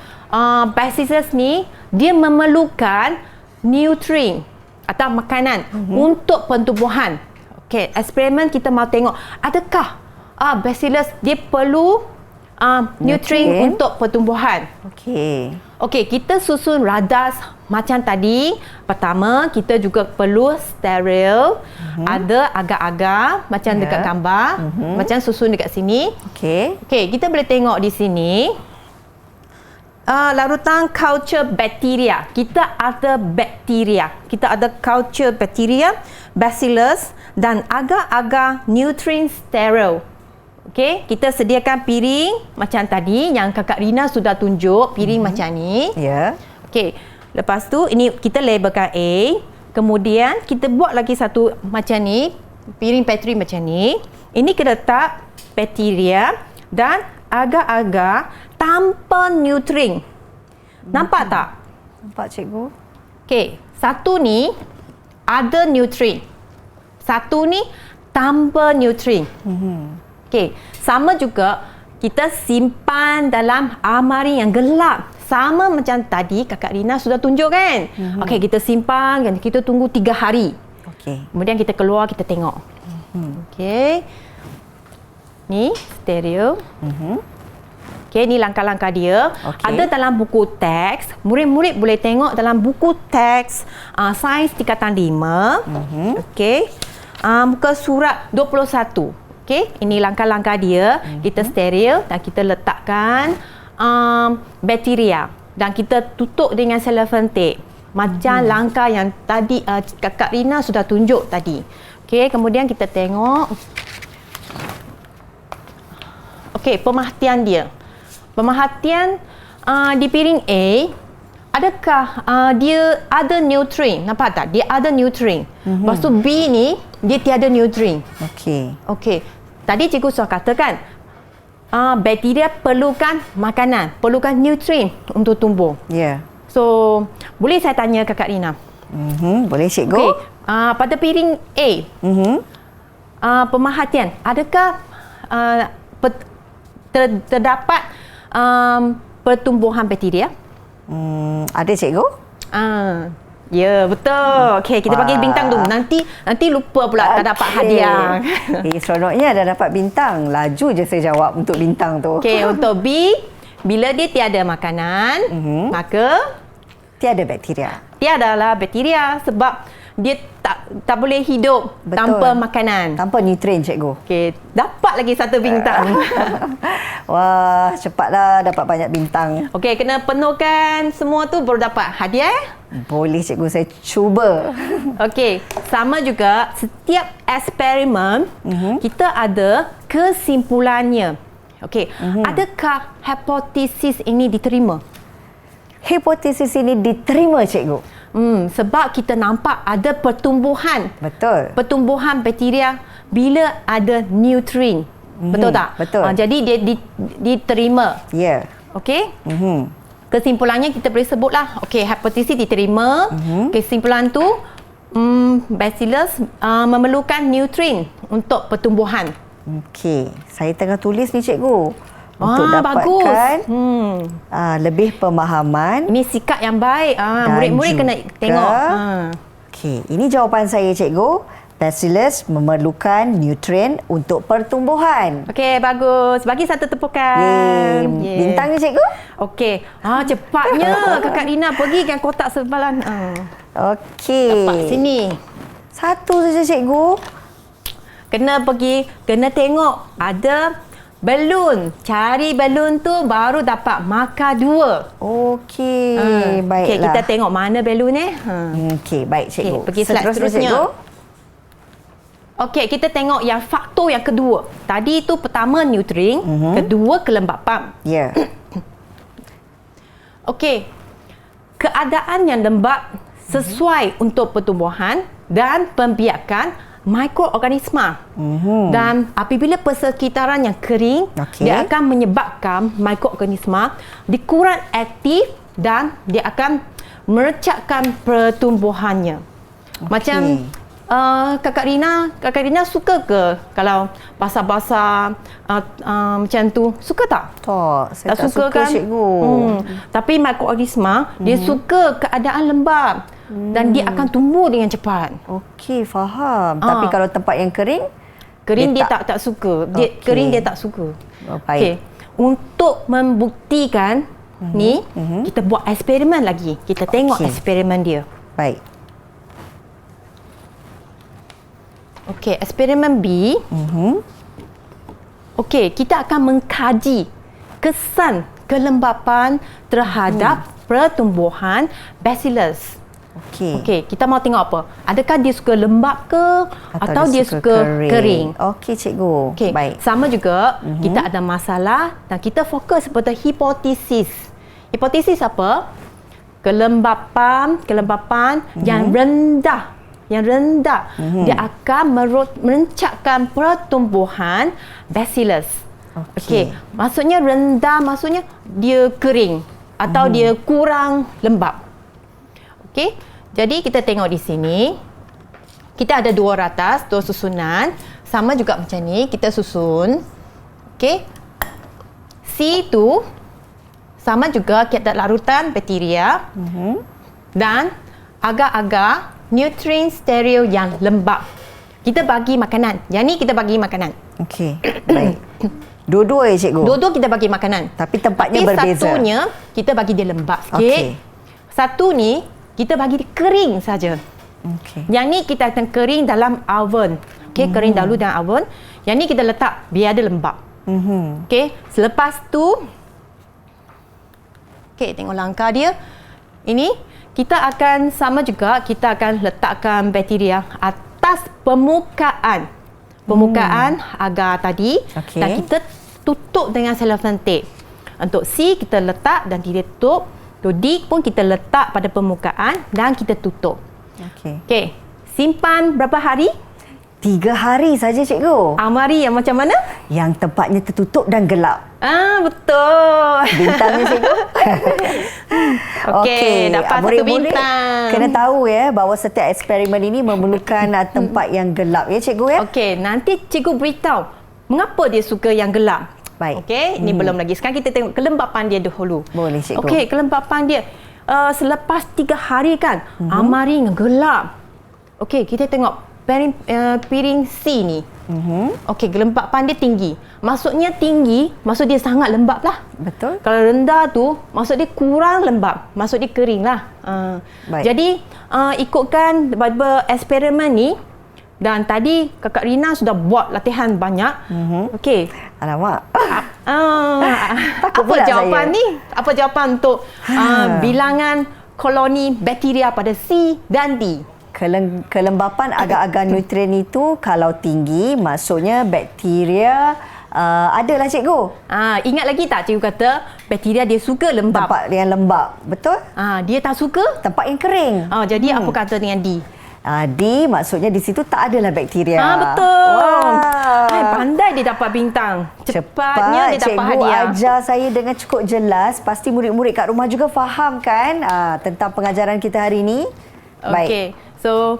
[SPEAKER 3] Bacillus ni dia memerlukan nutrien atau makanan untuk pertumbuhan. Okey, eksperimen kita mau tengok adakah bacillus dia perlu nutrien untuk pertumbuhan.
[SPEAKER 2] Okey.
[SPEAKER 3] Okey, kita susun radas macam tadi. Pertama, kita juga perlu steril. Ada agar-agar macam dekat gambar. Macam susun dekat sini.
[SPEAKER 2] Okey.
[SPEAKER 3] Okey, kita boleh tengok di sini. Larutan culture bakteria. Kita ada bakteria. Kita ada culture bakteria, bacillus dan agar-agar nutrient steril. Okey, kita sediakan piring macam tadi yang Kakak Rina sudah tunjuk, piring macam ni.
[SPEAKER 2] Ya.
[SPEAKER 3] Okey, lepas tu ini kita labelkan A. Kemudian kita buat lagi satu macam ni, piring petri macam ni. Ini kita letak bakteria dan agar-agar tanpa nutrien. Nampak tak?
[SPEAKER 2] Nampak, cikgu.
[SPEAKER 3] Okey, satu ni ada nutrien. Satu ni tanpa nutrien. Okey, sama juga kita simpan dalam almari yang gelap. Sama macam tadi Kakak Rina sudah tunjuk kan? Okey, kita simpan dan kita tunggu 3 hari.
[SPEAKER 2] Okey.
[SPEAKER 3] Kemudian kita keluar, kita tengok. Okey. Ni steril. Okey, ni langkah-langkah dia.
[SPEAKER 2] Okey.
[SPEAKER 3] Ada dalam buku teks. Murid-murid boleh tengok dalam buku teks sains tingkatan 5. Okey. Muka surat 21. Okey, ini langkah-langkah dia. Kita steril dan kita letakkan bakteria dan kita tutup dengan cellophane tape. Macam langkah yang tadi Kakak Rina sudah tunjuk tadi. Okey, kemudian kita tengok. Okey, pemerhatian dia. Pemerhatian di piring A, adakah dia ada nutrien? Nampak tak? Dia ada nutrien. Lepas tu B ni, dia tiada nutrien.
[SPEAKER 2] Okey.
[SPEAKER 3] Okey. Tadi cikgu sudah katakan, bakteria perlukan makanan, perlukan nutrien untuk tumbuh.
[SPEAKER 2] Ya.
[SPEAKER 3] So, boleh saya tanya Kakak Rina?
[SPEAKER 2] Boleh, cikgu.
[SPEAKER 3] Okey. Pada piring A, pemerhatian, adakah terdapat pertumbuhan bakteria?
[SPEAKER 2] Ada, cikgu?
[SPEAKER 3] Ya, betul. Okey, kita bagi bintang tu. Nanti lupa pula tak dapat hadiah.
[SPEAKER 2] Seronoknya dah dapat bintang. Laju je saya jawab untuk bintang tu.
[SPEAKER 3] Okey, untuk B, bila dia tiada makanan, maka
[SPEAKER 2] Tiada bakteria.
[SPEAKER 3] tiadalah bakteria sebab dia tak boleh hidup
[SPEAKER 2] Betul.
[SPEAKER 3] tanpa makanan.
[SPEAKER 2] Tanpa nutrien, cikgu.
[SPEAKER 3] Okey, dapat lagi 1 bintang.
[SPEAKER 2] Wah, cepatlah dapat banyak bintang.
[SPEAKER 3] Okey, kena penuhkan semua tu baru dapat hadiah.
[SPEAKER 2] Boleh, cikgu. Saya cuba.
[SPEAKER 3] Okey, sama juga setiap eksperimen kita ada kesimpulannya. Okey, adakah hipotesis ini diterima?
[SPEAKER 2] Hipotesis ini diterima, cikgu.
[SPEAKER 3] Sebab kita nampak ada pertumbuhan.
[SPEAKER 2] Betul.
[SPEAKER 3] Pertumbuhan bakteria bila ada nutrien. Betul tak?
[SPEAKER 2] Betul.
[SPEAKER 3] Jadi dia diterima.
[SPEAKER 2] Ya.
[SPEAKER 3] Okey? Kesimpulannya kita boleh sebutlah. Okey, hipotesis diterima. Kesimpulan tu bacillus memerlukan nutrien untuk pertumbuhan.
[SPEAKER 2] Okey. Saya tengah tulis ni, cikgu. Untuk
[SPEAKER 3] bagus.
[SPEAKER 2] dapatkan lebih pemahaman.
[SPEAKER 3] Ini sikap yang baik. Murid-murid kena tengok.
[SPEAKER 2] Okey, ini jawapan saya, cikgu. Bacillus memerlukan nutrien untuk pertumbuhan.
[SPEAKER 3] Okey, bagus. Bagi 1 tepukan.
[SPEAKER 2] Bintangnya, cikgu?
[SPEAKER 3] Okey. Cepatnya Kakak Rina pergikan kotak sebelah.
[SPEAKER 2] Okey.
[SPEAKER 3] Dapat sini.
[SPEAKER 2] 1 saja, cikgu.
[SPEAKER 3] Kena tengok ada belun. Cari belun tu baru dapat markah 2.
[SPEAKER 2] Okey, baiklah.
[SPEAKER 3] Okey, kita tengok mana belun ni.
[SPEAKER 2] Okey, baik, cikgu.
[SPEAKER 3] Okey, pergi slide seterusnya.
[SPEAKER 2] Cikgu.
[SPEAKER 3] Okey, kita tengok yang faktor yang kedua. Tadi tu pertama nutrien, kedua kelembapan.
[SPEAKER 2] Ya.
[SPEAKER 3] Okey. Keadaan yang lembap sesuai untuk pertumbuhan dan pembiakan mikroorganisma. Dan apabila persekitaran yang kering, dia akan menyebabkan mikroorganisma dikurang aktif dan dia akan merecatkan pertumbuhannya. Macam Kakak Rina suka ke kalau basah-basah macam tu? Suka tak?
[SPEAKER 2] Saya tak suka
[SPEAKER 3] kan?
[SPEAKER 2] cikgu.
[SPEAKER 3] Tapi mikroorganisma dia suka keadaan lembab dan dia akan tumbuh dengan cepat.
[SPEAKER 2] Okey, faham. Tapi kalau tempat yang kering
[SPEAKER 3] dia tak suka. Kering dia tak suka.
[SPEAKER 2] Baik.
[SPEAKER 3] Okey. Untuk membuktikan ni, kita buat eksperimen lagi. Kita tengok eksperimen dia.
[SPEAKER 2] Baik.
[SPEAKER 3] Okey, eksperimen B. Okey, kita akan mengkaji kesan kelembapan terhadap pertumbuhan bacillus. Okey, kita mau tengok apa? Adakah dia suka lembab ke atau dia suka kering?
[SPEAKER 2] Okey, cikgu.
[SPEAKER 3] Okey,
[SPEAKER 2] baik.
[SPEAKER 3] sama juga kita ada masalah dan kita fokus pada hipotesis. Hipotesis apa? Kelembapan yang rendah. Dia akan merencatkan pertumbuhan bacillus. Okey, maksudnya rendah maksudnya dia kering atau dia kurang lembab. Okey, jadi kita tengok di sini. Kita ada 2 ratas, 2 susunan. Sama juga macam ni, kita susun. Okey. C tu sama juga kita larutan bakteria. Dan agak-agak nutrien steril yang lembab. Kita bagi makanan. Yang ni kita bagi makanan.
[SPEAKER 2] Okey, baik. Dua-dua ya, cikgu?
[SPEAKER 3] Dua-dua kita bagi makanan.
[SPEAKER 2] Tapi tempatnya berbeza.
[SPEAKER 3] Satunya kita bagi dia lembab sikit. Satu ni kita bagi dia kering saja. Yang ni kita akan kering dalam oven. Okey, kering dahulu dalam oven. Yang ni kita letak biar dia lembab. Okey, selepas tu tengok langkah dia. Ini kita akan sama juga, kita akan letakkan bakteria atas permukaan agar tadi dan kita tutup dengan cellophane tape. Untuk C kita letak dan dia tutup. Untuk D pun kita letak pada permukaan dan kita tutup. Okey. Simpan berapa hari?
[SPEAKER 2] 3 hari saja, cikgu.
[SPEAKER 3] Amari yang macam mana?
[SPEAKER 2] Yang tempatnya tertutup dan gelap.
[SPEAKER 3] Betul.
[SPEAKER 2] Bintangnya, cikgu.
[SPEAKER 3] Okey, dapat 1 bintang.
[SPEAKER 2] Kena tahu ya bahawa setiap eksperimen ini memerlukan tempat yang gelap ya, cikgu ya.
[SPEAKER 3] Okey, nanti cikgu beritahu mengapa dia suka yang gelap.
[SPEAKER 2] Baik.
[SPEAKER 3] Okey, ini belum lagi. Sekarang kita tengok kelembapan dia dahulu.
[SPEAKER 2] Boleh, cikgu.
[SPEAKER 3] Okey, kelembapan dia selepas 3 hari kan, amari gelap. Okey, kita tengok piring C ni. Okey, kelembapan dia tinggi. Maksudnya tinggi, maksud dia sangat lembap lah.
[SPEAKER 2] Betul.
[SPEAKER 3] Kalau rendah tu, maksud dia kurang lembap. Maksud dia kering lah.
[SPEAKER 2] Baik.
[SPEAKER 3] Jadi, ikutkan beberapa eksperimen ni, dan tadi Kakak Rina sudah buat latihan banyak. Okey.
[SPEAKER 2] Alamak.
[SPEAKER 3] Apa
[SPEAKER 2] Takut pula
[SPEAKER 3] jawapan
[SPEAKER 2] saya.
[SPEAKER 3] ni? Apa jawapan untuk bilangan koloni bakteria pada C dan D?
[SPEAKER 2] Kelembapan agar-agar nutrien itu kalau tinggi, maksudnya bakteria adalah cikgu.
[SPEAKER 3] Ingat lagi tak cikgu kata bakteria dia suka lembab.
[SPEAKER 2] Tempat yang lembab. Betul?
[SPEAKER 3] Dia tak suka
[SPEAKER 2] Tempat yang kering.
[SPEAKER 3] jadi apa kata dengan D?
[SPEAKER 2] D maksudnya di situ tak adalah bakteria.
[SPEAKER 3] Betul.
[SPEAKER 2] Wah.
[SPEAKER 3] Pandai dia dapat bintang. Cepatnya dia dapat
[SPEAKER 2] cikgu
[SPEAKER 3] hadiah.
[SPEAKER 2] ajar saya dengan cukup jelas. Pasti murid-murid kat rumah juga faham kan tentang pengajaran kita hari ini. Baik.
[SPEAKER 3] Okey. So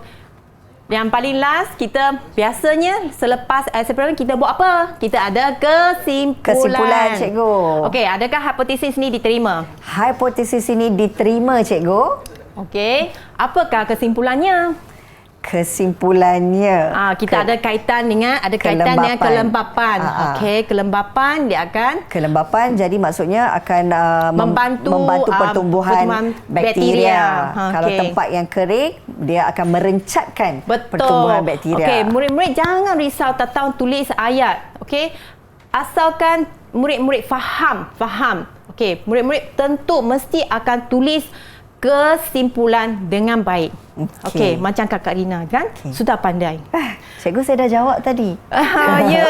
[SPEAKER 3] yang paling last, kita biasanya selepas eksperimen kita buat apa? Kita ada kesimpulan.
[SPEAKER 2] Cikgu.
[SPEAKER 3] Okey, adakah hipotesis ni diterima?
[SPEAKER 2] Hipotesis ini diterima, cikgu.
[SPEAKER 3] Okey, apakah kesimpulannya?
[SPEAKER 2] Kesimpulannya.
[SPEAKER 3] Kita ada kaitan dengan dengan kelembapan. Okey, kelembapan dia akan
[SPEAKER 2] kelembapan jadi maksudnya akan
[SPEAKER 3] membantu
[SPEAKER 2] pertumbuhan bakteria. Kalau
[SPEAKER 3] Okey.
[SPEAKER 2] tempat yang kering dia akan merencatkan pertumbuhan bakteria.
[SPEAKER 3] Okey, murid-murid jangan risau tentang tulis ayat. Okey. Asalkan murid-murid faham. Okey, murid-murid tentu mesti akan tulis kesimpulan dengan baik. Okey, macam Kakak Rina kan? Sudah pandai.
[SPEAKER 2] Cikgu saya dah jawab tadi.
[SPEAKER 3] Ya.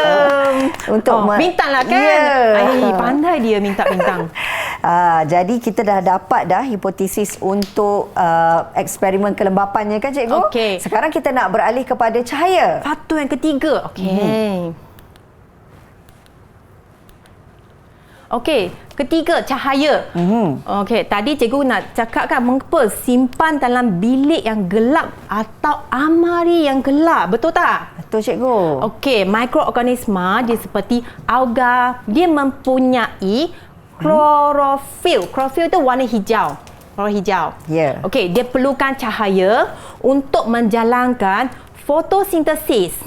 [SPEAKER 2] Untuk
[SPEAKER 3] bintang lah kan?
[SPEAKER 2] Ya.
[SPEAKER 3] Pandai dia minta bintang.
[SPEAKER 2] Jadi kita dah dapat dah hipotesis untuk eksperimen kelembapannya kan cikgu?
[SPEAKER 3] Okey.
[SPEAKER 2] Sekarang kita nak beralih kepada cahaya.
[SPEAKER 3] Faktor yang ketiga. Okey. Okey, ketiga cahaya. Okey, tadi cikgu nak cakapkan mengapa simpan dalam bilik yang gelap atau amari yang gelap. Betul tak?
[SPEAKER 2] Betul cikgu.
[SPEAKER 3] Okey, mikroorganisma dia seperti alga, dia mempunyai klorofil. Klorofil itu warna hijau. Warna hijau.
[SPEAKER 2] Ya.
[SPEAKER 3] Okey, dia perlukan cahaya untuk menjalankan fotosintesis.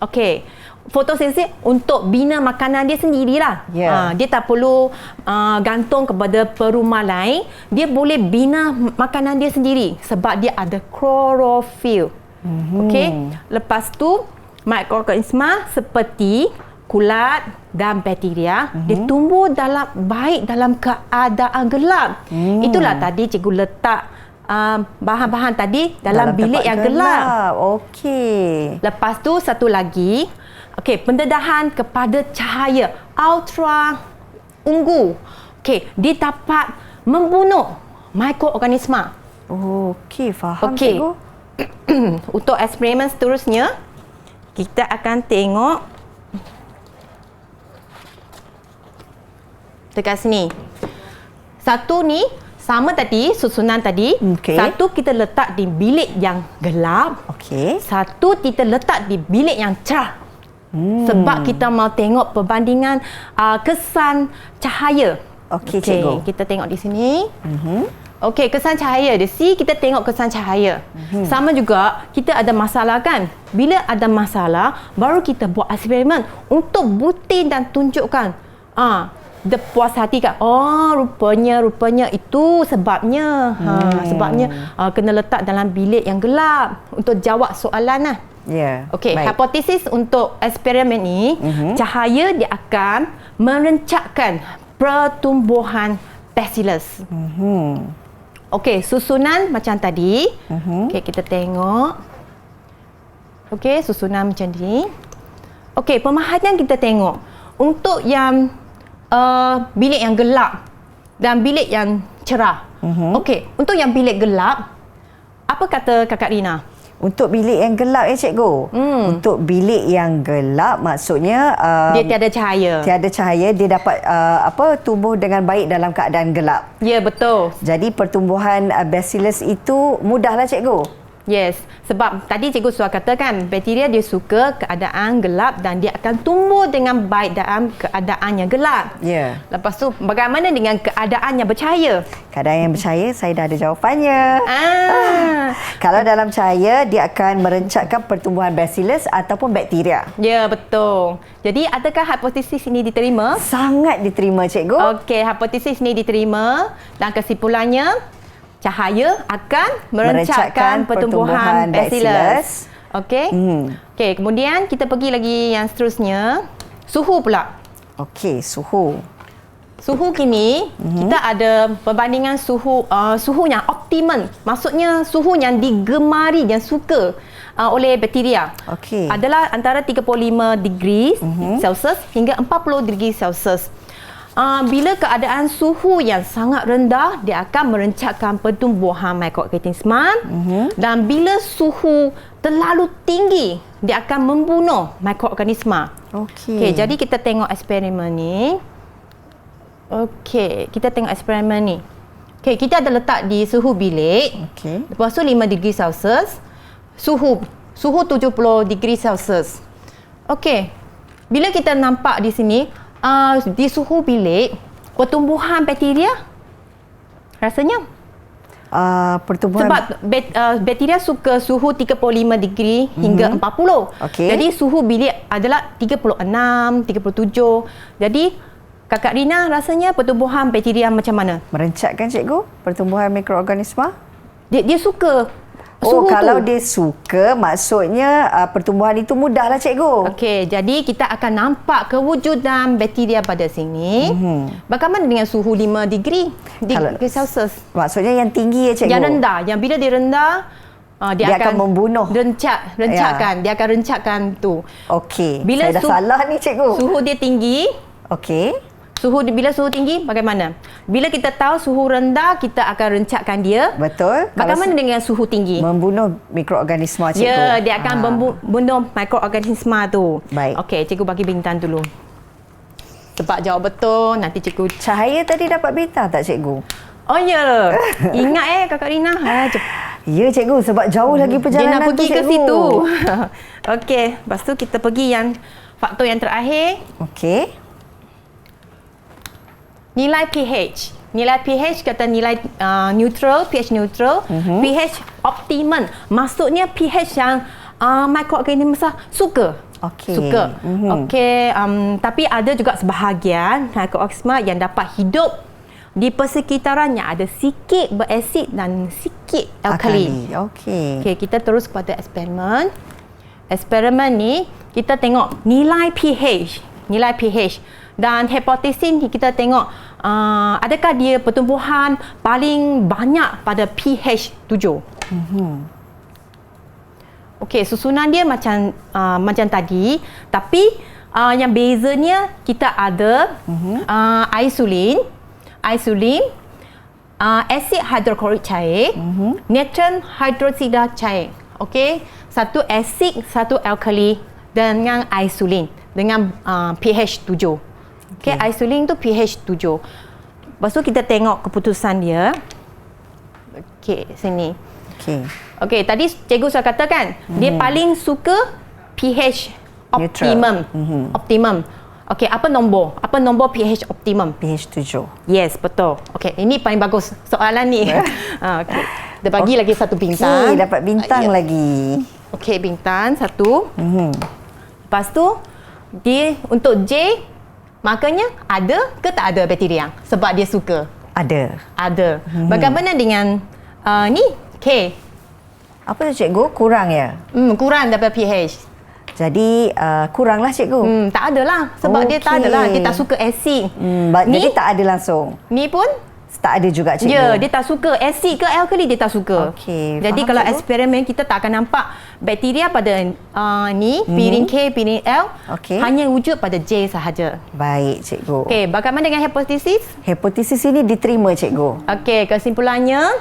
[SPEAKER 3] Okey. Fotosintesis untuk bina makanan dia sendirilah.
[SPEAKER 2] Ya.
[SPEAKER 3] Dia tak perlu gantung kepada perumah lain. Dia boleh bina makanan dia sendiri sebab dia ada klorofil. Okey. Lepas tu mikroorganisma seperti kulat dan bakteria dia tumbuh baik dalam keadaan gelap. Itulah tadi cikgu letak bahan-bahan tadi dalam bilik yang gelap.
[SPEAKER 2] Okey.
[SPEAKER 3] Lepas tu satu lagi, pendedahan kepada cahaya ultra ungu. Dia dapat membunuh mikroorganisma.
[SPEAKER 2] Okey, faham
[SPEAKER 3] Okey.
[SPEAKER 2] cikgu.
[SPEAKER 3] Untuk eksperimen seterusnya, kita akan tengok dekat sini. Satu ni sama tadi, susunan tadi.
[SPEAKER 2] Okey.
[SPEAKER 3] Satu kita letak di bilik yang gelap.
[SPEAKER 2] Okey.
[SPEAKER 3] Satu kita letak di bilik yang cerah. Sebab kita mau tengok perbandingan kesan cahaya.
[SPEAKER 2] Okey, cikgu.
[SPEAKER 3] Kita tengok di sini. Okey, kesan cahaya. Di sini kita tengok kesan cahaya. Sama juga, kita ada masalah kan? Bila ada masalah, baru kita buat eksperimen untuk bukti dan tunjukkan. Dia puas hati kan? Rupanya itu sebabnya. Sebabnya kena letak dalam bilik yang gelap untuk jawab soalan lah.
[SPEAKER 2] Ya.
[SPEAKER 3] Okey,
[SPEAKER 2] Baik.
[SPEAKER 3] hipotesis untuk eksperimen ini, cahaya dia akan merencatkan pertumbuhan bacillus. Okey, susunan macam tadi. Okey, kita tengok. Okey, susunan macam ni. Okey, pemahaman kita tengok. Untuk yang bilik yang gelap dan bilik yang cerah. Okey, untuk yang bilik gelap, apa kata Kakak Rina?
[SPEAKER 2] Untuk bilik yang gelap ya cikgu. Untuk bilik yang gelap maksudnya
[SPEAKER 3] Dia tiada cahaya.
[SPEAKER 2] tiada cahaya, dia dapat tumbuh dengan baik dalam keadaan gelap.
[SPEAKER 3] Ya, betul.
[SPEAKER 2] Jadi pertumbuhan bacillus itu mudahlah cikgu.
[SPEAKER 3] Yes, sebab tadi cikgu sudah katakan bakteria dia suka keadaan gelap dan dia akan tumbuh dengan baik dalam keadaan yang gelap.
[SPEAKER 2] Ya.
[SPEAKER 3] Lepas tu bagaimana dengan keadaan yang bercahaya?
[SPEAKER 2] Keadaan yang bercahaya saya dah ada jawapannya. Kalau dalam cahaya, dia akan merencatkan pertumbuhan bacillus ataupun bakteria.
[SPEAKER 3] Ya, betul. Jadi, adakah hipotesis ini diterima?
[SPEAKER 2] Sangat diterima, cikgu.
[SPEAKER 3] Okey, hipotesis ini diterima dan kesimpulannya cahaya akan merencatkan pertumbuhan bacillus. Okey. Okey, kemudian kita pergi lagi yang seterusnya, suhu pula.
[SPEAKER 2] Okey, suhu.
[SPEAKER 3] Suhu kini kita ada perbandingan suhu suhu yang optimum. Maksudnya suhu yang digemari, yang suka oleh bakteria.
[SPEAKER 2] Okey.
[SPEAKER 3] Adalah antara 35 degree Celsius hingga 40 degree Celsius. Bila keadaan suhu yang sangat rendah, dia akan merencatkan pertumbuhan mikroorganisma. Dan bila suhu terlalu tinggi, dia akan membunuh mikroorganisma.
[SPEAKER 2] Okey.
[SPEAKER 3] Okey, jadi kita tengok eksperimen ni. Okey, kita tengok eksperimen ni. Okey, kita ada letak di suhu bilik.
[SPEAKER 2] Okey.
[SPEAKER 3] Lepas tu 5 degree Celsius. Suhu 70 degree Celsius. Okey. Bila kita nampak di sini, di suhu bilik, pertumbuhan bakteria rasanya
[SPEAKER 2] Pertumbuhan
[SPEAKER 3] sebab bakteria suka suhu 35 degree hingga 40.
[SPEAKER 2] Okey.
[SPEAKER 3] Jadi suhu bilik adalah 36, 37. Jadi Kakak Rina rasanya pertumbuhan bakteria macam mana?
[SPEAKER 2] merencatkan, cikgu, pertumbuhan mikroorganisma.
[SPEAKER 3] Dia suka
[SPEAKER 2] Oh,
[SPEAKER 3] suhu
[SPEAKER 2] kalau
[SPEAKER 3] tu.
[SPEAKER 2] dia suka, maksudnya pertumbuhan itu mudahlah, cikgu.
[SPEAKER 3] Okey, jadi kita akan nampak kewujudan bakteria pada sini. Bagaimana dengan suhu 5 degree Celsius?
[SPEAKER 2] Maksudnya yang tinggi ya, cikgu.
[SPEAKER 3] Yang rendah, yang bila dia rendah, dia
[SPEAKER 2] akan membunuh.
[SPEAKER 3] Rencatkan, dia akan rencatkan tu.
[SPEAKER 2] Okey.
[SPEAKER 3] Bila
[SPEAKER 2] Saya dah salah ni, cikgu.
[SPEAKER 3] Suhu dia tinggi,
[SPEAKER 2] Okey.
[SPEAKER 3] bila suhu tinggi bagaimana? Bila kita tahu suhu rendah, kita akan rencatkan dia.
[SPEAKER 2] Betul.
[SPEAKER 3] Bagaimana dengan suhu tinggi?
[SPEAKER 2] Membunuh mikroorganisma, cikgu.
[SPEAKER 3] Ya, dia akan membunuh mikroorganisma tu.
[SPEAKER 2] Baik.
[SPEAKER 3] Okey, cikgu bagi bintang dulu. Sebab jawab betul, nanti cikgu.
[SPEAKER 2] Cahaya tadi dapat bintang tak, cikgu?
[SPEAKER 3] Oh ya. Ingat Kakak Rina.
[SPEAKER 2] Ya, cikgu, sebab jauh lagi
[SPEAKER 3] Dia
[SPEAKER 2] perjalanan
[SPEAKER 3] nak pergi
[SPEAKER 2] tu,
[SPEAKER 3] ke
[SPEAKER 2] cikgu.
[SPEAKER 3] situ. Okey, lepas tu kita pergi yang faktor yang terakhir.
[SPEAKER 2] Okey.
[SPEAKER 3] Nilai pH. Nilai pH kata nilai neutral, pH neutral, pH optimum. Maksudnya pH yang mikroorganisma suka.
[SPEAKER 2] Okey.
[SPEAKER 3] Suka. Okey, tapi ada juga sebahagian mikroorganisma yang dapat hidup di persekitaran yang ada sikit berasid dan sikit alkali.
[SPEAKER 2] Okey.
[SPEAKER 3] Okey, kita terus kepada eksperimen. Eksperimen ni kita tengok nilai pH. Nilai pH. Dan hipotesis ni kita tengok adakah dia pertumbuhan paling banyak pada pH 7. Okey, susunan dia macam tadi, tapi yang bezanya kita ada isolin, asid hidroklorik cair, natron hidroksida cair. Okey, satu asid, satu alkali dengan isolin dengan pH 7. Okey, isolin tu pH 7. Lepas tu kita tengok keputusan dia. Okey, sini.
[SPEAKER 2] Okey.
[SPEAKER 3] Okey, tadi cikgu sudah katakan dia paling suka pH optimum. Optimum. Okey, apa nombor? Apa nombor pH optimum?
[SPEAKER 2] pH 7.
[SPEAKER 3] Yes, betul. Okey, ini paling bagus soalan ni. Okey. Dia bagi lagi satu bintang.
[SPEAKER 2] Okey, dapat bintang lagi.
[SPEAKER 3] Okey, bintang satu. Lepas tu dia untuk J, makanya ada ke tak ada bakteria? Sebab dia suka.
[SPEAKER 2] Ada.
[SPEAKER 3] Ada. Bagaimana dengan ni K?
[SPEAKER 2] Apa tu, cikgu? Kurang ya?
[SPEAKER 3] Kurang daripada pH.
[SPEAKER 2] Jadi kuranglah, cikgu.
[SPEAKER 3] Tak ada lah. Sebab dia tak ada lah. Dia tak suka asid.
[SPEAKER 2] Jadi tak ada langsung.
[SPEAKER 3] Ni pun
[SPEAKER 2] Tak ada juga, cikgu.
[SPEAKER 3] ya, dia tak suka asid ke alkali, dia tak suka.
[SPEAKER 2] Okey,
[SPEAKER 3] Jadi
[SPEAKER 2] faham,
[SPEAKER 3] kalau
[SPEAKER 2] cikgu.
[SPEAKER 3] eksperimen kita tak akan nampak bakteria pada ni piring K, piring L,
[SPEAKER 2] Okey.
[SPEAKER 3] hanya wujud pada J sahaja.
[SPEAKER 2] Baik, cikgu.
[SPEAKER 3] Okey, bagaimana dengan hipotesis?
[SPEAKER 2] Hipotesis ini diterima, cikgu.
[SPEAKER 3] Okey, kesimpulannya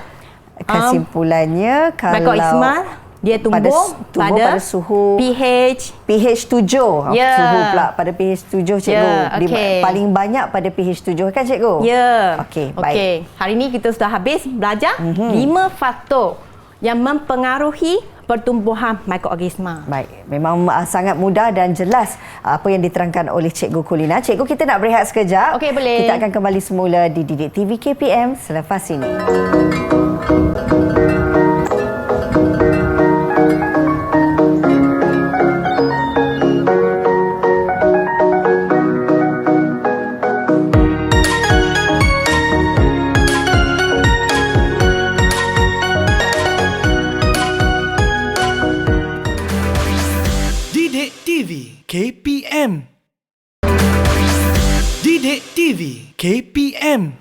[SPEAKER 2] Kesimpulannya kalau
[SPEAKER 3] mikroorganisma dia tumbuh pada
[SPEAKER 2] suhu
[SPEAKER 3] pH
[SPEAKER 2] pH 7.
[SPEAKER 3] Ya.
[SPEAKER 2] Suhu pula pada pH 7, cikgu.
[SPEAKER 3] Ya, okey.
[SPEAKER 2] Paling banyak pada pH 7 kan, cikgu?
[SPEAKER 3] Ya.
[SPEAKER 2] Okey, baik.
[SPEAKER 3] Okey, hari ini kita sudah habis belajar 5 faktor yang mempengaruhi pertumbuhan mikroorganisma.
[SPEAKER 2] Baik, memang sangat mudah dan jelas apa yang diterangkan oleh Cikgu Kulina. Cikgu, kita nak berehat sekejap.
[SPEAKER 3] Okey, boleh.
[SPEAKER 2] Kita akan kembali semula di Didik TV KPM selepas ini.
[SPEAKER 1] KPM. Didik TV KPM.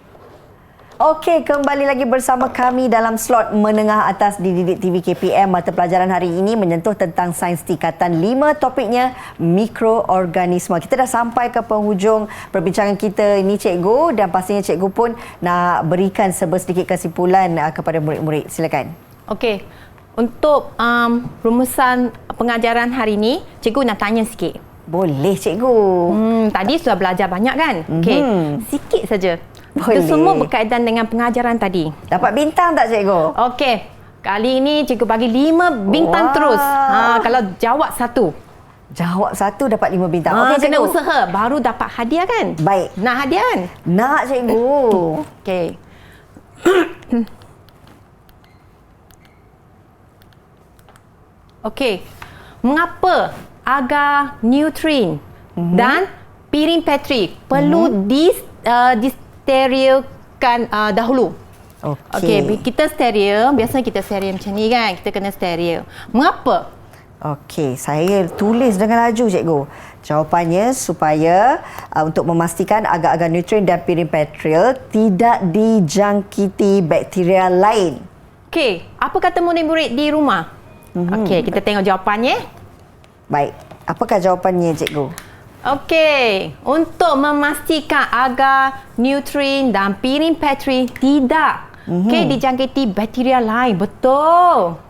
[SPEAKER 2] Okey, kembali lagi bersama kami dalam slot menengah atas di Didik TV KPM. Mata pelajaran hari ini menyentuh tentang sains tingkatan 5, topiknya mikroorganisma. Kita dah sampai ke penghujung perbincangan kita ini, Cikgu, dan pastinya Cikgu pun nak berikan sedikit kesimpulan kepada murid-murid. Silakan.
[SPEAKER 3] Okey, untuk rumusan pengajaran hari ini, Cikgu nak tanya sikit.
[SPEAKER 2] Boleh, Cikgu.
[SPEAKER 3] Tadi sudah belajar banyak kan? Okey, sikit saja.
[SPEAKER 2] Boleh.
[SPEAKER 3] Itu semua berkaitan dengan pengajaran tadi.
[SPEAKER 2] Dapat bintang tak, Cikgu?
[SPEAKER 3] Okey, kali ini Cikgu bagi 5 bintang
[SPEAKER 2] Wah.
[SPEAKER 3] terus. Kalau jawab satu.
[SPEAKER 2] Jawab satu dapat 5 bintang. Okey,
[SPEAKER 3] Kena
[SPEAKER 2] Cikgu.
[SPEAKER 3] usaha, baru dapat hadiah kan?
[SPEAKER 2] Baik.
[SPEAKER 3] Nak hadiah kan?
[SPEAKER 2] Nak, Cikgu.
[SPEAKER 3] Okey. Okey. Mengapa agar neutrin dan piring Petri perlu disterilkan dahulu? Okey, kita steril, biasanya kita steril macam ni kan, kita kena steril. Mengapa?
[SPEAKER 2] Okey, saya tulis dengan laju, Cikgu. Jawapannya supaya untuk memastikan agar-agar neutrin dan piring Petri tidak dijangkiti bakteria lain.
[SPEAKER 3] Okey, apa kata murid-murid di rumah? Okey, kita tengok jawapannya.
[SPEAKER 2] Baik, apakah jawapannya, Cikgu?
[SPEAKER 3] Okey, untuk memastikan agar neutrin dan piring Petri tidak dijangkiti bakteria lain. Betul.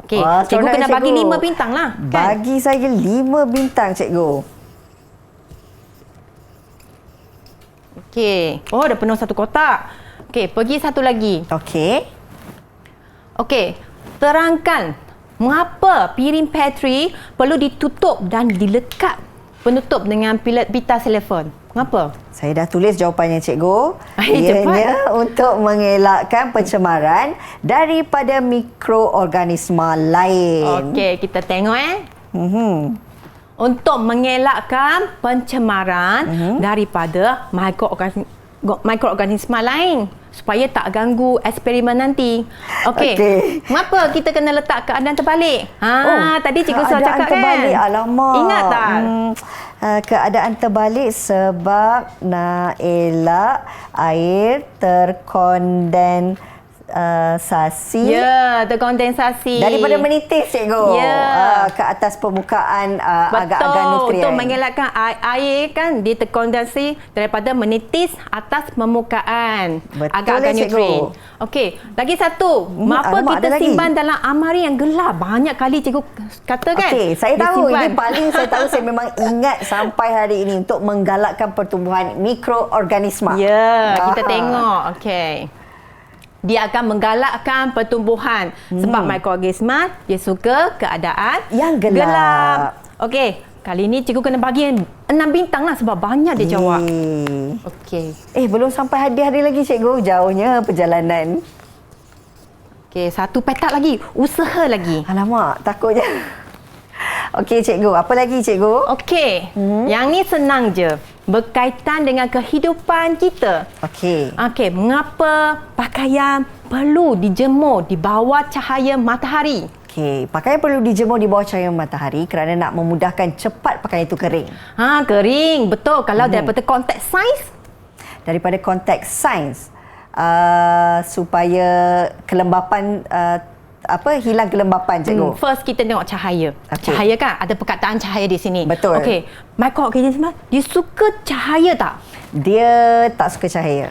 [SPEAKER 3] Okey,
[SPEAKER 2] Wah,
[SPEAKER 3] Cikgu
[SPEAKER 2] seronok,
[SPEAKER 3] kena bagi
[SPEAKER 2] Cikgu.
[SPEAKER 3] 5 bintang lah. Kan?
[SPEAKER 2] Bagi saya 5 bintang, Cikgu.
[SPEAKER 3] Okey. Oh, dah penuh satu kotak. Okey, pergi satu lagi.
[SPEAKER 2] Okey.
[SPEAKER 3] Okey, terangkan mengapa piring Petri perlu ditutup dan dilekat penutup dengan pita telefon. Mengapa?
[SPEAKER 2] Saya dah tulis jawapannya, Cikgu.
[SPEAKER 3] Cepat.
[SPEAKER 2] Ianya untuk mengelakkan pencemaran daripada mikroorganisma lain.
[SPEAKER 3] Okey, kita tengok Untuk mengelakkan pencemaran daripada mikroorganisma lain supaya tak ganggu eksperimen nanti. Okey. Mengapa kita kena letak keadaan terbalik? Tadi cikgu sudah cakap kan?
[SPEAKER 2] Keadaan terbalik, alamak.
[SPEAKER 3] Ingat tak?
[SPEAKER 2] Keadaan terbalik sebab nak elak air terkondensasi.
[SPEAKER 3] Ya, terkondensasi.
[SPEAKER 2] Daripada menitis, Cikgu.
[SPEAKER 3] Ya.
[SPEAKER 2] Ke atas permukaan
[SPEAKER 3] Betul.
[SPEAKER 2] agar-agar nutrien.
[SPEAKER 3] Untuk mengelakkan air kan diterkondensasi daripada menitis atas permukaan
[SPEAKER 2] Betul,
[SPEAKER 3] agar-agar
[SPEAKER 2] Cikgu.
[SPEAKER 3] nutrien. Okey, lagi satu. Mengapa
[SPEAKER 2] alamak,
[SPEAKER 3] kita
[SPEAKER 2] ada lagi.
[SPEAKER 3] simpan dalam almari yang gelap? Banyak kali cikgu kata kan?
[SPEAKER 2] Okey, saya tahu.
[SPEAKER 3] Disimpan.
[SPEAKER 2] Ini paling saya tahu, saya memang ingat sampai hari ini untuk menggalakkan pertumbuhan mikroorganisma.
[SPEAKER 3] Ya, kita tengok. Okey. Dia akan menggalakkan pertumbuhan sebab mikroorganisma dia suka keadaan
[SPEAKER 2] yang gelap.
[SPEAKER 3] Okey, kali ini cikgu kena bagi 6 bintang lah sebab banyak dia jawab. Okey.
[SPEAKER 2] Belum sampai hadiah-hadiah lagi, Cikgu. Jauhnya perjalanan.
[SPEAKER 3] Okey, satu petak lagi. Usaha lagi.
[SPEAKER 2] Alamak, takutnya. Okey, Cikgu. Apa lagi, Cikgu?
[SPEAKER 3] Okey. Yang ni senang je. Berkaitan dengan kehidupan kita.
[SPEAKER 2] Okey.
[SPEAKER 3] Okey, mengapa pakaian perlu dijemur di bawah cahaya matahari?
[SPEAKER 2] Okey, pakaian perlu dijemur di bawah cahaya matahari kerana nak memudahkan cepat pakaian itu kering.
[SPEAKER 3] Kering. Betul. Kalau daripada konteks sains,
[SPEAKER 2] Daripada konteks sains, supaya kelembapan hilang kelembapan, Cikgu.
[SPEAKER 3] first kita tengok cahaya.
[SPEAKER 2] Okey.
[SPEAKER 3] Cahaya kan? Ada perkataan cahaya di sini.
[SPEAKER 2] Betul.
[SPEAKER 3] Okey. Mikroorganisma, dia suka cahaya tak?
[SPEAKER 2] Dia tak suka cahaya.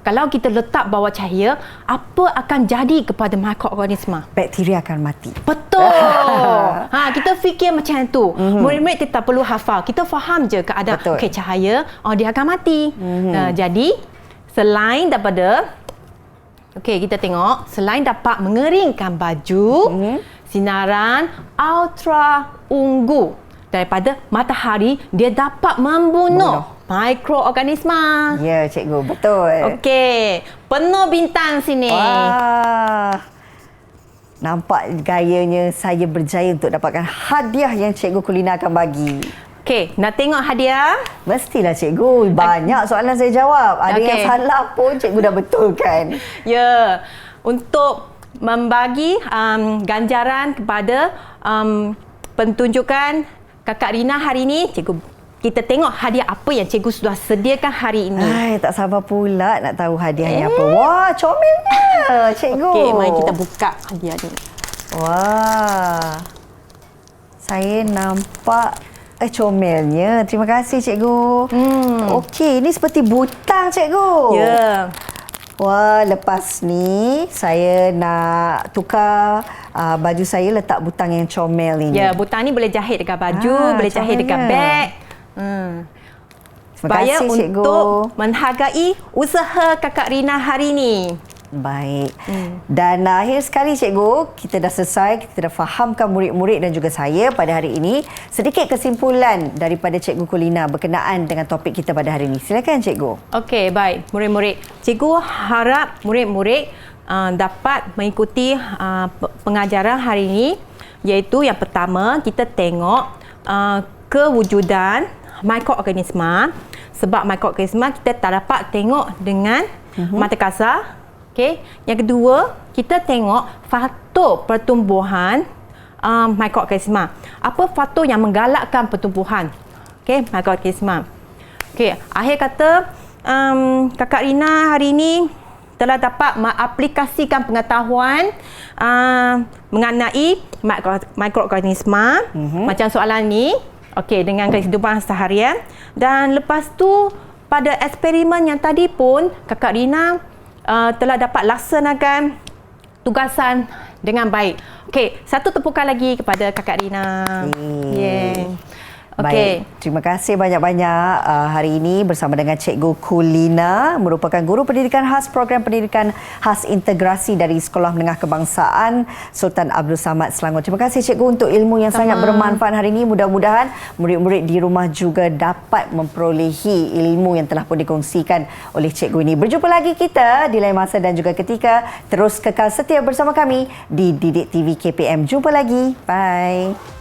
[SPEAKER 3] Kalau kita letak bawah cahaya, apa akan jadi kepada mikroorganisma?
[SPEAKER 2] Bakteria akan mati.
[SPEAKER 3] Betul. Kita fikir macam tu. Murid-murid kita tak perlu hafal. Kita faham je keadaan.
[SPEAKER 2] Betul.
[SPEAKER 3] Okey, cahaya, dia akan mati. Jadi, selain daripada okey, kita tengok, selain dapat mengeringkan baju, sinaran ultra ungu daripada matahari, dia dapat membunuh mikroorganisma.
[SPEAKER 2] Ya, Cikgu. Betul.
[SPEAKER 3] Okey, penuh bintang sini.
[SPEAKER 2] Wah. Nampak gayanya saya berjaya untuk dapatkan hadiah yang Cikgu Kulina akan bagi.
[SPEAKER 3] Okey, nak tengok hadiah?
[SPEAKER 2] Mestilah, Cikgu. Banyak soalan saya jawab. Ada yang
[SPEAKER 3] Okey.
[SPEAKER 2] salah pun Cikgu dah betulkan.
[SPEAKER 3] Ya, untuk membagi ganjaran kepada pentunjukan Kakak Rina hari ini, cikgu kita tengok hadiah apa yang cikgu sudah sediakan hari ini.
[SPEAKER 2] Ai, tak sabar pula nak tahu hadiahnya apa. Wah, comelnya cikgu.
[SPEAKER 3] Okey, mari kita buka hadiah ni.
[SPEAKER 2] Wah. Saya nampak comelnya. Terima kasih cikgu. Okey, ini seperti butang cikgu.
[SPEAKER 3] Ya.
[SPEAKER 2] Wah, lepas ni saya nak tukar baju saya, letak butang yang comel ini.
[SPEAKER 3] Ya, butang ni boleh jahit dekat baju, boleh jahit dekat
[SPEAKER 2] comelnya.
[SPEAKER 3] beg.
[SPEAKER 2] Terima kasih cikgu.
[SPEAKER 3] Untuk menghargai usaha Kakak Rina hari ini.
[SPEAKER 2] Baik. Dan akhir sekali cikgu, kita dah selesai, kita dah fahamkan murid-murid dan juga saya pada hari ini. Sedikit kesimpulan daripada Cikgu Kulina berkenaan dengan topik kita pada hari ini. Silakan cikgu.
[SPEAKER 3] Okey, baik. Murid-murid. Cikgu harap murid-murid dapat mengikuti pengajaran hari ini, iaitu yang pertama, kita tengok kewujudan mikroorganisma. Sebab mikroorganisma kita tak dapat tengok dengan mata kasar. Okey. Yang kedua, kita tengok faktor pertumbuhan mikroorganisma. Apa faktor yang menggalakkan pertumbuhan mikroorganisma? Okey, akhir kata Kakak Rina hari ini telah dapat mengaplikasikan pengetahuan mengenai mikroorganisma macam soalan ni. Okey, dengan kehidupan seharian. Dan lepas tu pada eksperimen yang tadi pun Kakak Rina telah dapat laksanakan tugasan dengan baik. Okey, satu tepukan lagi kepada Kakak Rina. Yeah.
[SPEAKER 2] Baik, terima kasih banyak-banyak hari ini bersama dengan Cikgu Kulina, merupakan guru pendidikan khas program pendidikan khas integrasi dari Sekolah Menengah Kebangsaan Sultan Abdul Samad Selangor. Terima kasih Cikgu untuk ilmu yang sangat bermanfaat hari ini. Mudah-mudahan murid-murid di rumah juga dapat memperolehi ilmu yang telah pun dikongsikan oleh Cikgu ini. Berjumpa lagi kita di lain masa dan juga ketika. Terus kekal setia bersama kami di Didik TV KPM. Jumpa lagi. Bye.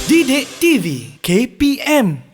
[SPEAKER 1] Didik TV KPM